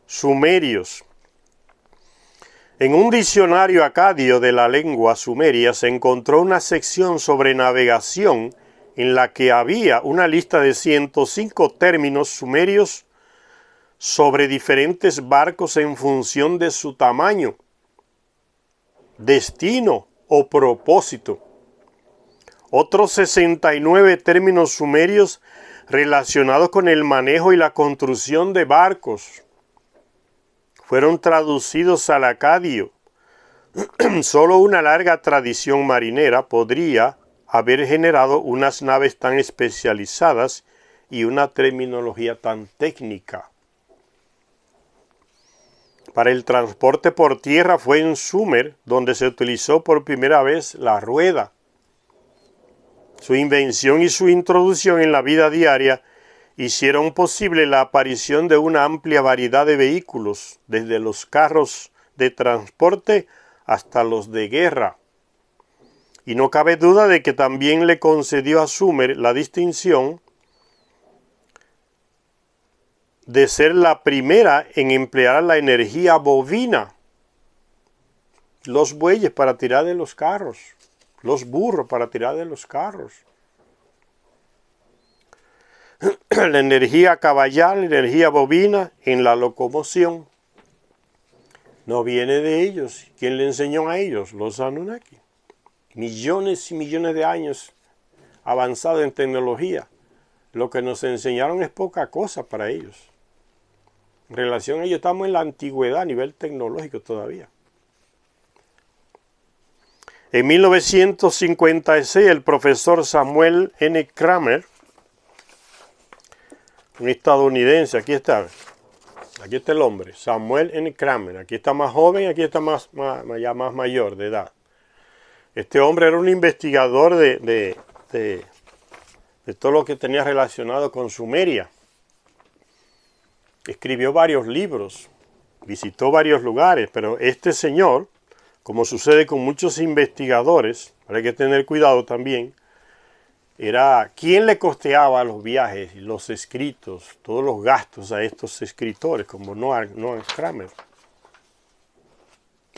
sumerios. En un diccionario acadio de la lengua sumeria se encontró una sección sobre navegación en la que había una lista de 105 términos sumerios sobre diferentes barcos en función de su tamaño, destino o propósito. Otros 69 términos sumerios relacionados con el manejo y la construcción de barcos fueron traducidos al acadio. Solo una larga tradición marinera podría haber generado unas naves tan especializadas y una terminología tan técnica. Para el transporte por tierra fue en Sumer donde se utilizó por primera vez la rueda. Su invención y su introducción en la vida diaria hicieron posible la aparición de una amplia variedad de vehículos, desde los carros de transporte hasta los de guerra. Y no cabe duda de que también le concedió a Sumer la distinción de ser la primera en emplear la energía bovina, los bueyes para tirar de los carros, los burros para tirar de los carros. La energía caballal, la energía bovina en la locomoción no viene de ellos. ¿Quién le enseñó a ellos? Los Anunnaki. Millones y millones de años avanzados en tecnología. Lo que nos enseñaron es poca cosa para ellos. En relación a ellos estamos en la antigüedad a nivel tecnológico todavía. En 1956 el profesor Samuel N. Kramer, un estadounidense, aquí está el hombre, Samuel N. Kramer, aquí está más joven, aquí está ya más mayor de edad. Este hombre era un investigador de todo lo que tenía relacionado con Sumeria. Escribió varios libros, visitó varios lugares, pero este señor, como sucede con muchos investigadores, hay que tener cuidado también, era quien le costeaba los viajes, los escritos, todos los gastos a estos escritores, como Noah Kramer.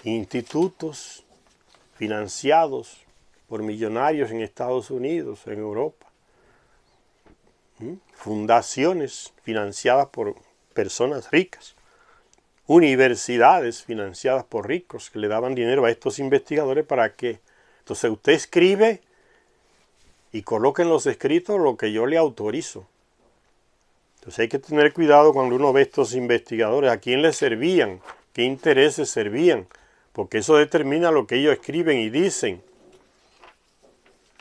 Institutos financiados por millonarios en Estados Unidos, en Europa. Fundaciones financiadas por personas ricas. Universidades financiadas por ricos que le daban dinero a estos investigadores para que... Entonces usted escribe y coloque en los escritos lo que yo le autorizo. Entonces hay que tener cuidado cuando uno ve estos investigadores, a quién les servían, qué intereses servían porque eso determina lo que ellos escriben y dicen.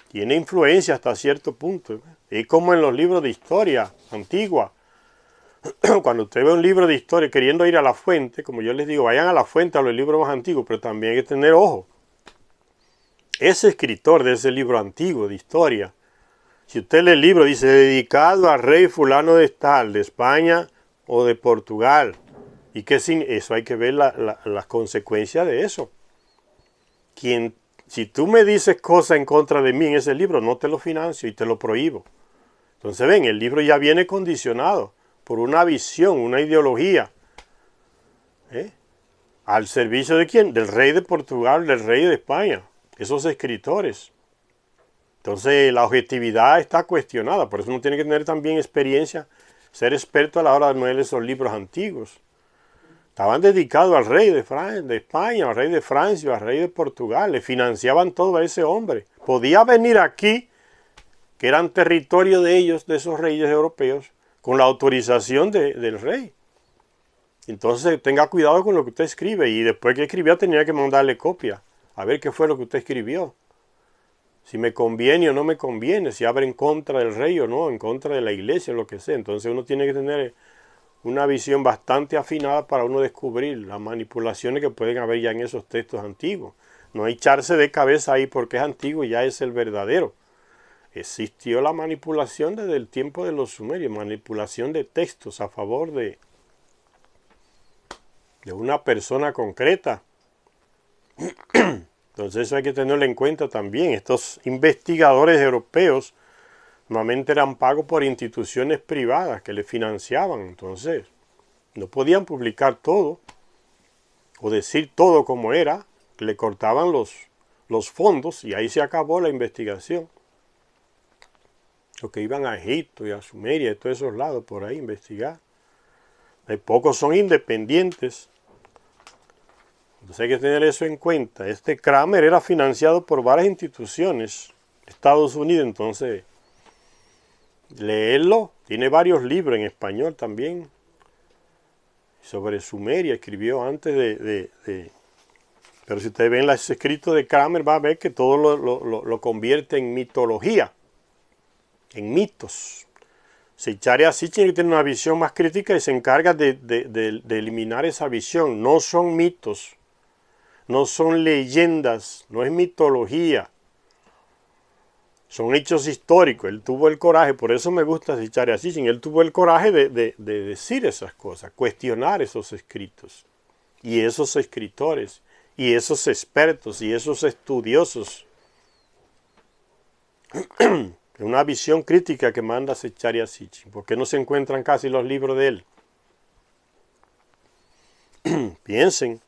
Tiene influencia hasta cierto punto. Es como en los libros de historia antigua. Cuando usted ve un libro de historia queriendo ir a la fuente, como yo les digo, vayan a la fuente, a los libros más antiguos, pero también hay que tener ojo. Ese escritor de ese libro antiguo de historia, si usted lee el libro, dice dedicado al rey fulano de tal, de España o de Portugal, y que sin eso hay que ver las consecuencias de eso. Si tú me dices cosas en contra de mí en ese libro, no te lo financio y te lo prohíbo. Entonces ven, el libro ya viene condicionado por una visión, una ideología. ¿Al servicio de quién? Del rey de Portugal, del rey de España. Esos escritores. Entonces la objetividad está cuestionada. Por eso uno tiene que tener también experiencia, ser experto a la hora de leer esos libros antiguos. Estaban dedicados al rey de España, al rey de Francia, al rey de Portugal. Le financiaban todo a ese hombre. Podía venir aquí, que eran territorio de ellos, de esos reyes europeos, con la autorización del rey. Entonces tenga cuidado con lo que usted escribe. Y después que escribía tenía que mandarle copia. A ver qué fue lo que usted escribió. Si me conviene o no me conviene. Si abre en contra del rey o no, en contra de la iglesia o lo que sea. Entonces uno tiene que tener una visión bastante afinada para uno descubrir las manipulaciones que pueden haber ya en esos textos antiguos. No echarse de cabeza ahí porque es antiguo y ya es el verdadero. Existió la manipulación desde el tiempo de los sumerios, manipulación de textos a favor de una persona concreta. Entonces eso hay que tenerlo en cuenta también. Estos investigadores europeos normalmente eran pagos por instituciones privadas que les financiaban. Entonces no podían publicar todo o decir todo como era. Le cortaban los fondos y ahí se acabó la investigación. Los que iban a Egipto y a Sumeria y todos esos lados por ahí a investigar. Pocos son independientes. Entonces hay que tener eso en cuenta. Este Kramer era financiado por varias instituciones de Estados Unidos. Entonces, leerlo. Tiene varios libros en español también. Sobre Sumeria escribió antes Pero si ustedes ven los escritos de Kramer, va a ver que todo lo convierte en mitología. En mitos. Secharia Sitchin tiene una visión más crítica y se encarga de eliminar esa visión. No son mitos. No son leyendas, no es mitología, son hechos históricos. Él tuvo el coraje, por eso me gusta Secharia Sitchin, él tuvo el coraje de decir esas cosas, cuestionar esos escritos, y esos escritores, y esos expertos, y esos estudiosos. Una visión crítica que manda Secharia Sitchin, porque no se encuentran casi los libros de él. Piensen.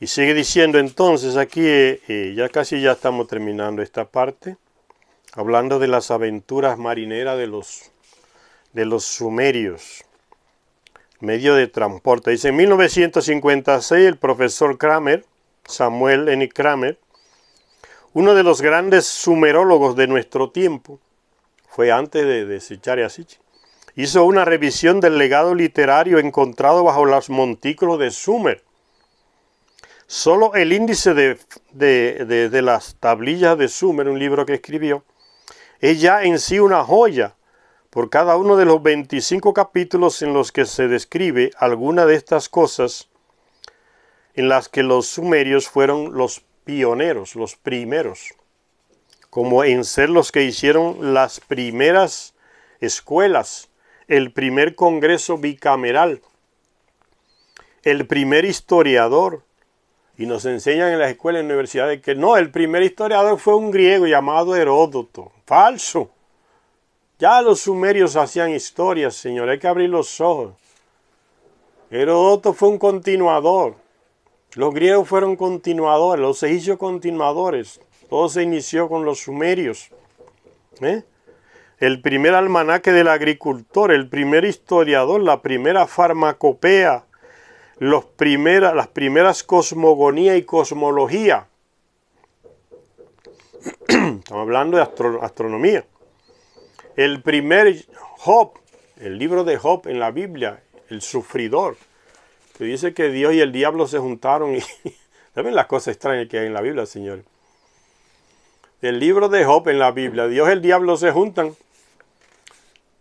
Y sigue diciendo entonces aquí, ya estamos terminando esta parte, hablando de las aventuras marineras de los sumerios, medio de transporte. Dice, en 1956 el profesor Kramer, Samuel N. Kramer, uno de los grandes sumerólogos de nuestro tiempo, fue antes de Secharia Sitchin, hizo una revisión del legado literario encontrado bajo los montículos de Sumer. Solo el índice de las tablillas de Sumer, un libro que escribió, es ya en sí una joya por cada uno de los 25 capítulos en los que se describe alguna de estas cosas en las que los sumerios fueron los pioneros, los primeros, como en ser los que hicieron las primeras escuelas, el primer congreso bicameral, el primer historiador. Y nos enseñan en las escuelas y universidades que no, el primer historiador fue un griego llamado Heródoto. Falso. Ya los sumerios hacían historias, señor, hay que abrir los ojos. Heródoto fue un continuador. Los griegos fueron continuadores, los egipcios continuadores. Todo se inició con los sumerios. El primer almanaque del agricultor, el primer historiador, la primera farmacopea, las primeras cosmogonía y cosmología. Estamos hablando de astronomía. El primer Job, el libro de Job en la Biblia, el sufridor, que dice que Dios y el diablo se juntaron ¿Saben las cosas extrañas que hay en la Biblia, señores? El libro de Job en la Biblia, Dios y el diablo se juntan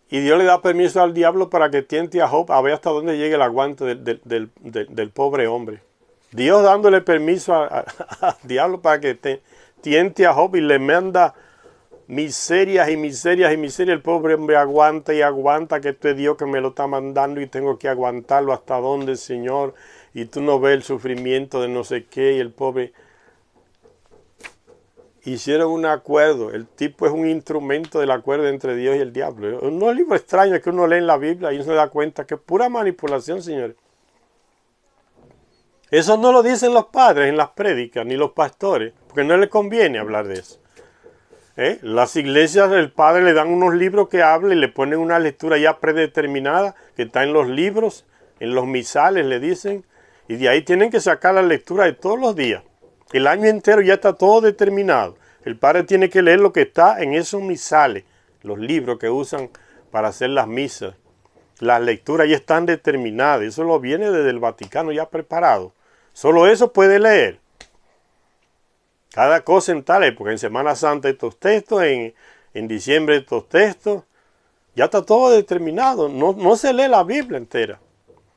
y Dios le da permiso al diablo para que tiente a Job a ver hasta dónde llegue el aguante del pobre hombre. Dios dándole permiso al diablo para que tiente a Job y le manda miserias y miserias y miserias. El pobre hombre aguanta y aguanta, que esto es Dios que me lo está mandando y tengo que aguantarlo hasta dónde, Señor. Y tú no ves el sufrimiento de no sé qué y el pobre. Hicieron un acuerdo. El tipo es un instrumento del acuerdo entre Dios y el diablo. No es libro extraño que uno lee en la Biblia y uno se da cuenta que es pura manipulación, señores. Eso no lo dicen los padres en las prédicas, ni los pastores, porque no les conviene hablar de eso. Las iglesias, el padre le dan unos libros que hablan y le ponen una lectura ya predeterminada, que está en los libros, en los misales le dicen, y de ahí tienen que sacar la lectura de todos los días. El año entero ya está todo determinado. El padre tiene que leer lo que está en esos misales, los libros que usan para hacer las misas. Las lecturas ya están determinadas. Eso lo viene desde el Vaticano ya preparado. Solo eso puede leer. Cada cosa en tal época. En Semana Santa estos textos, en diciembre estos textos. Ya está todo determinado. No se lee la Biblia entera.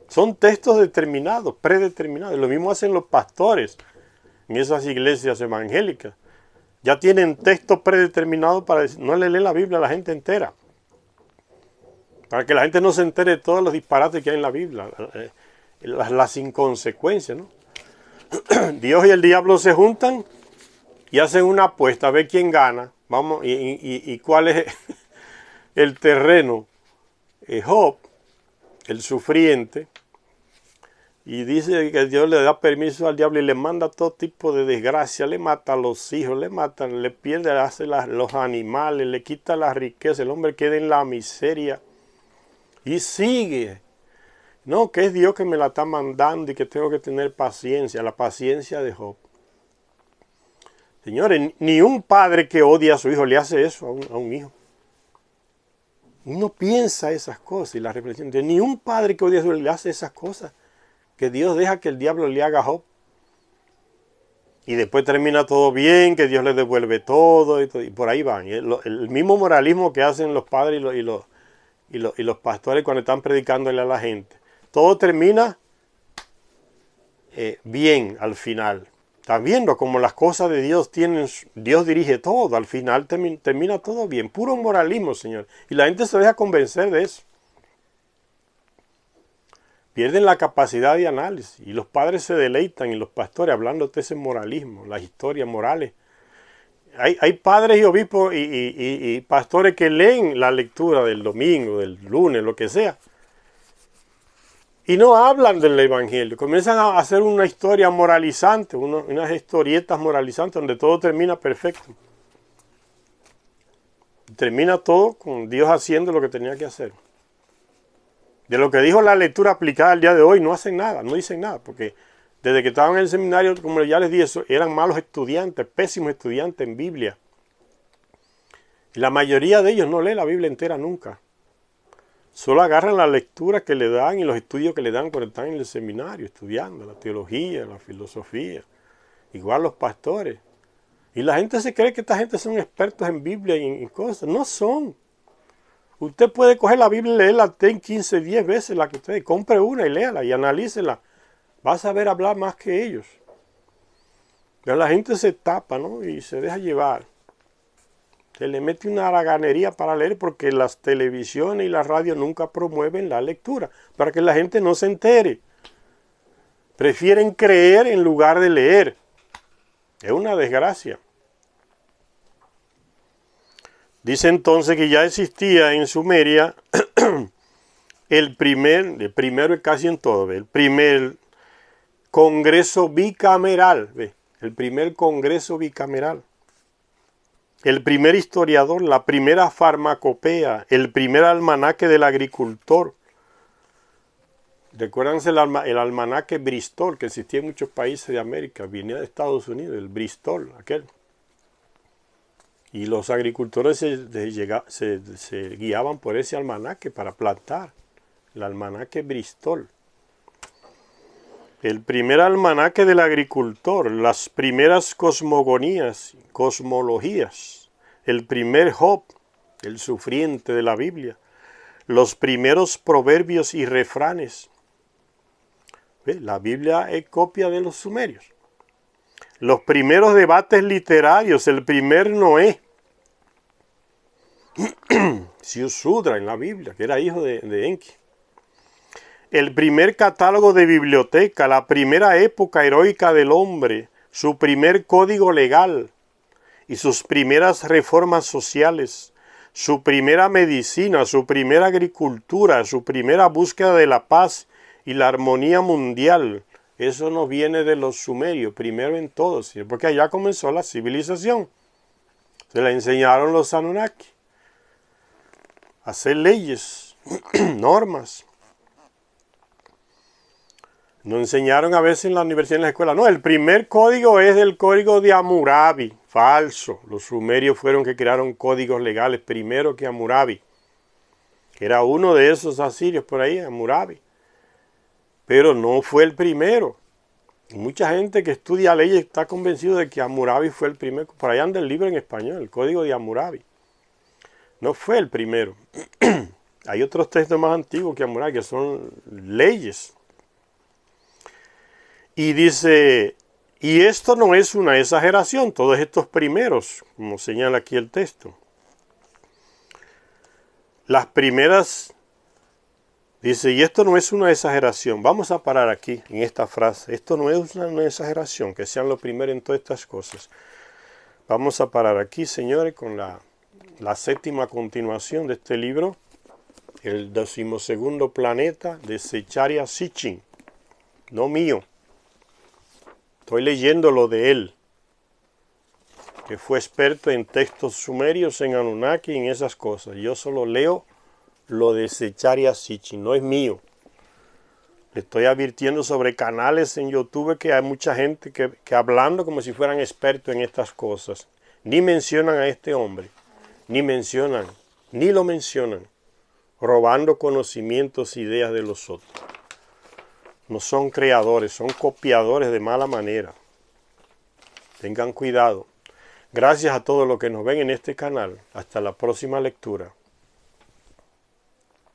Son textos determinados, predeterminados. Lo mismo hacen los pastores en esas iglesias evangélicas. Ya tienen textos predeterminados para decir, no le leen la Biblia a la gente entera. Para que la gente no se entere de todos los disparates que hay en la Biblia. Las inconsecuencias, ¿no? Dios y el diablo se juntan y hacen una apuesta a ver quién gana. Vamos, y cuál es el terreno. Job, el sufriente, y dice que Dios le da permiso al diablo y le manda todo tipo de desgracia, le mata a los hijos, le matan, le pierde, hace los animales, le quita la riqueza, el hombre queda en la miseria y sigue. No, que es Dios que me la está mandando y que tengo que tener paciencia, la paciencia de Job. Señores, ni un padre que odia a su hijo le hace eso a un hijo. Uno piensa esas cosas y la reflexión de ni un padre que odia a su hijo le hace esas cosas que Dios deja que el diablo le haga a Job. Y después termina todo bien, que Dios le devuelve todo y por ahí van. El mismo moralismo que hacen los padres y los pastores cuando están predicándole a la gente. Todo termina bien al final. Están viendo como las cosas de Dios Dios dirige todo. Al final termina todo bien. Puro moralismo, Señor. Y la gente se deja convencer de eso. Pierden la capacidad de análisis. Y los padres se deleitan y los pastores hablando de ese moralismo, las historias morales. Hay padres y obispos y pastores que leen la lectura del domingo, del lunes, lo que sea. Y no hablan del evangelio. Comienzan a hacer una historia moralizante, unas historietas moralizantes donde todo termina perfecto. Termina todo con Dios haciendo lo que tenía que hacer. De lo que dijo la lectura aplicada al día de hoy no hacen nada, no dicen nada, porque desde que estaban en el seminario, como ya les dije, eran malos estudiantes, pésimos estudiantes en Biblia. Y la mayoría de ellos no lee la Biblia entera nunca. Solo agarran la lectura que le dan y los estudios que le dan cuando están en el seminario, estudiando la teología, la filosofía. Igual los pastores. Y la gente se cree que esta gente son expertos en Biblia y en cosas. No son. Usted puede coger la Biblia y leerla 10, 15, 10 veces la que usted compre una y léala y analícela. Va a saber hablar más que ellos. Pero la gente se tapa, ¿no? Y se deja llevar. Se le mete una haraganería para leer porque las televisiones y la radio nunca promueven la lectura. Para que la gente no se entere. Prefieren creer en lugar de leer. Es una desgracia. Dice entonces que ya existía en Sumeria el primero casi en todo, el primer congreso bicameral, el primer congreso bicameral, el primer historiador, la primera farmacopea, el primer almanaque del agricultor. Recuérdense el almanaque Bristol, que existía en muchos países de América, venía de Estados Unidos, el Bristol, aquel. Y los agricultores se guiaban por ese almanaque para plantar, el almanaque Bristol. el primer almanaque del agricultor, las primeras cosmogonías, cosmologías, el primer Job, el sufriente de la Biblia, los primeros proverbios y refranes. ¿Ve? La Biblia es copia de los sumerios. Los primeros debates literarios, el primer Noé, Ziusudra en la Biblia, que era hijo de Enki. El primer catálogo de biblioteca, la primera época heroica del hombre, su primer código legal y sus primeras reformas sociales, su primera medicina, su primera agricultura, su primera búsqueda de la paz y la armonía mundial. Eso no viene de los sumerios, primero en todo, porque allá comenzó la civilización. Se la enseñaron los Anunnaki a hacer leyes, normas. Nos enseñaron a veces en la universidad y en la escuela. No, el primer código es el código de Hammurabi. Falso. Los sumerios fueron que crearon códigos legales primero que Hammurabi. Que era uno de esos asirios por ahí, Hammurabi. Pero no fue el primero. Y mucha gente que estudia leyes está convencido de que Hammurabi fue el primero. Por ahí anda el libro en español, el código de Hammurabi. No fue el primero. Hay otros textos más antiguos que Hammurabi, que son leyes. Y dice, y esto no es una exageración, todos estos primeros, como señala aquí el texto. Las primeras, dice, y esto no es una exageración. Vamos a parar aquí en esta frase. Esto no es una exageración, que sean los primeros en todas estas cosas. Vamos a parar aquí, señores, con la séptima continuación de este libro, el 12º planeta de Zecharia Sitchin, no mío. Estoy leyendo lo de él, que fue experto en textos sumerios, en Anunnaki y en esas cosas. Yo solo leo lo de Zecharia Sitchin, no es mío. Le estoy advirtiendo sobre canales en YouTube que hay mucha gente que hablando como si fueran expertos en estas cosas. Ni mencionan a este hombre, ni lo mencionan, robando conocimientos, ideas de los otros. No son creadores, son copiadores de mala manera. Tengan cuidado. Gracias a todos los que nos ven en este canal. Hasta la próxima lectura.